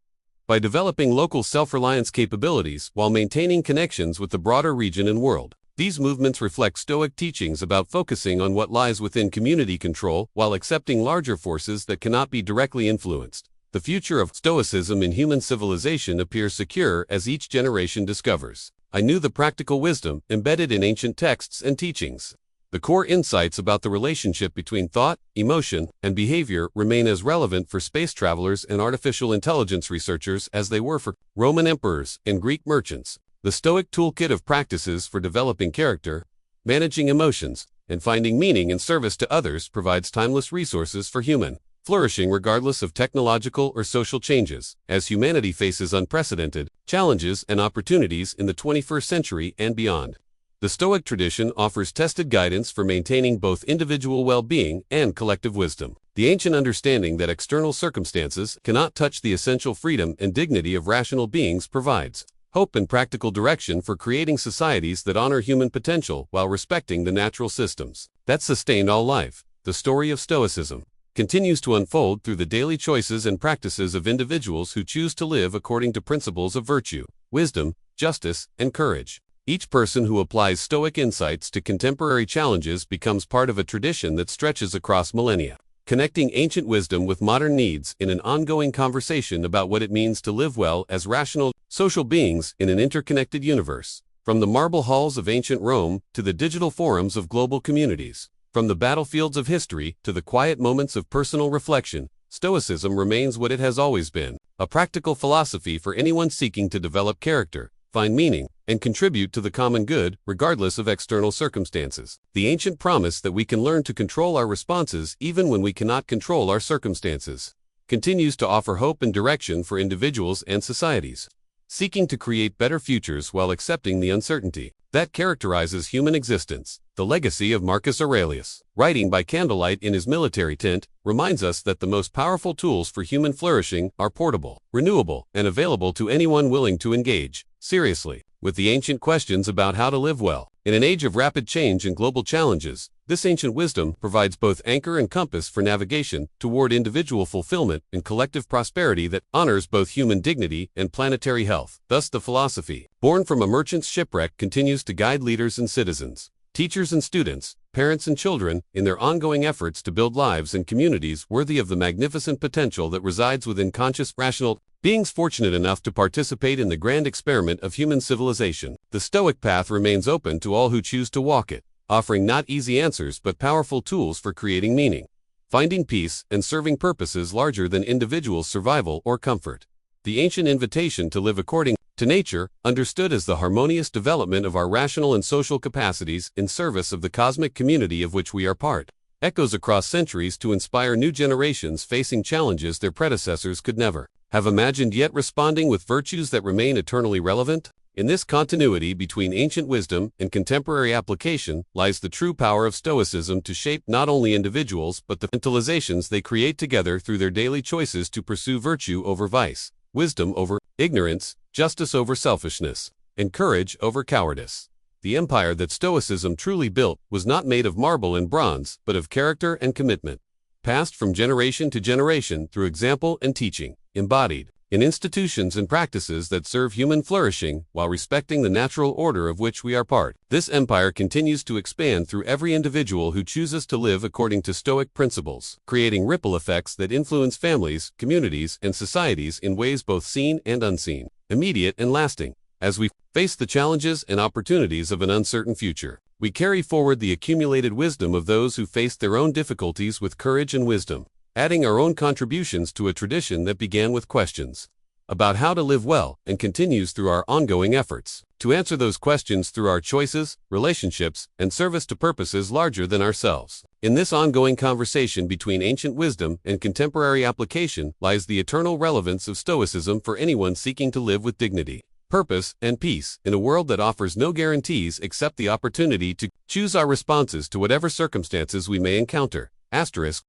By developing local self-reliance capabilities while maintaining connections with the broader region and world, these movements reflect Stoic teachings about focusing on what lies within community control while accepting larger forces that cannot be directly influenced. The future of Stoicism in human civilization appears secure as each generation discovers anew the practical wisdom embedded in ancient texts and teachings. The core insights about the relationship between thought, emotion, and behavior remain as relevant for space travelers and artificial intelligence researchers as they were for Roman emperors and Greek merchants. The Stoic toolkit of practices for developing character, managing emotions, and finding meaning in service to others provides timeless resources for human flourishing regardless of technological or social changes, as humanity faces unprecedented challenges and opportunities in the 21st century and beyond. The Stoic tradition offers tested guidance for maintaining both individual well-being and collective wisdom. The ancient understanding that external circumstances cannot touch the essential freedom and dignity of rational beings provides hope and practical direction for creating societies that honor human potential while respecting the natural systems that sustain all life. The story of Stoicism continues to unfold through the daily choices and practices of individuals who choose to live according to principles of virtue, wisdom, justice, and courage. Each person who applies Stoic insights to contemporary challenges becomes part of a tradition that stretches across millennia, connecting ancient wisdom with modern needs in an ongoing conversation about what it means to live well as rational, social beings in an interconnected universe. From the marble halls of ancient Rome to the digital forums of global communities, from the battlefields of history to the quiet moments of personal reflection, Stoicism remains what it has always been, a practical philosophy for anyone seeking to develop character, find meaning, and contribute to the common good, regardless of external circumstances. The ancient promise that we can learn to control our responses even when we cannot control our circumstances continues to offer hope and direction for individuals and societies seeking to create better futures while accepting the uncertainty that characterizes human existence. The legacy of Marcus Aurelius, writing by candlelight in his military tent, reminds us that the most powerful tools for human flourishing are portable, renewable, and available to anyone willing to engage seriously with the ancient questions about how to live well. In an age of rapid change and global challenges, this ancient wisdom provides both anchor and compass for navigation toward individual fulfillment and collective prosperity that honors both human dignity and planetary health. Thus, the philosophy, born from a merchant's shipwreck, continues to guide leaders and citizens, teachers and students, parents and children, in their ongoing efforts to build lives and communities worthy of the magnificent potential that resides within conscious, rational beings fortunate enough to participate in the grand experiment of human civilization. The Stoic path remains open to all who choose to walk it, offering not easy answers but powerful tools for creating meaning, finding peace, and serving purposes larger than individual survival or comfort. The ancient invitation to live according to nature, understood as the harmonious development of our rational and social capacities in service of the cosmic community of which we are part, echoes across centuries to inspire new generations facing challenges their predecessors could never have imagined, yet responding with virtues that remain eternally relevant. In this continuity between ancient wisdom and contemporary application lies the true power of Stoicism to shape not only individuals but the mentalizations they create together through their daily choices to pursue virtue over vice, wisdom over ignorance, justice over selfishness, and courage over cowardice. The empire that Stoicism truly built was not made of marble and bronze, but of character and commitment, passed from generation to generation through example and teaching, embodied in institutions and practices that serve human flourishing while respecting the natural order of which we are part. This empire continues to expand through every individual who chooses to live according to Stoic principles, creating ripple effects that influence families, communities, and societies in ways both seen and unseen, immediate and lasting. As we face the challenges and opportunities of an uncertain future, we carry forward the accumulated wisdom of those who faced their own difficulties with courage and wisdom, adding our own contributions to a tradition that began with questions about how to live well and continues through our ongoing efforts to answer those questions through our choices, relationships, and service to purposes larger than ourselves. In this ongoing conversation between ancient wisdom and contemporary application lies the eternal relevance of Stoicism for anyone seeking to live with dignity, purpose, and peace, in a world that offers no guarantees except the opportunity to choose our responses to whatever circumstances we may encounter. Asterisk,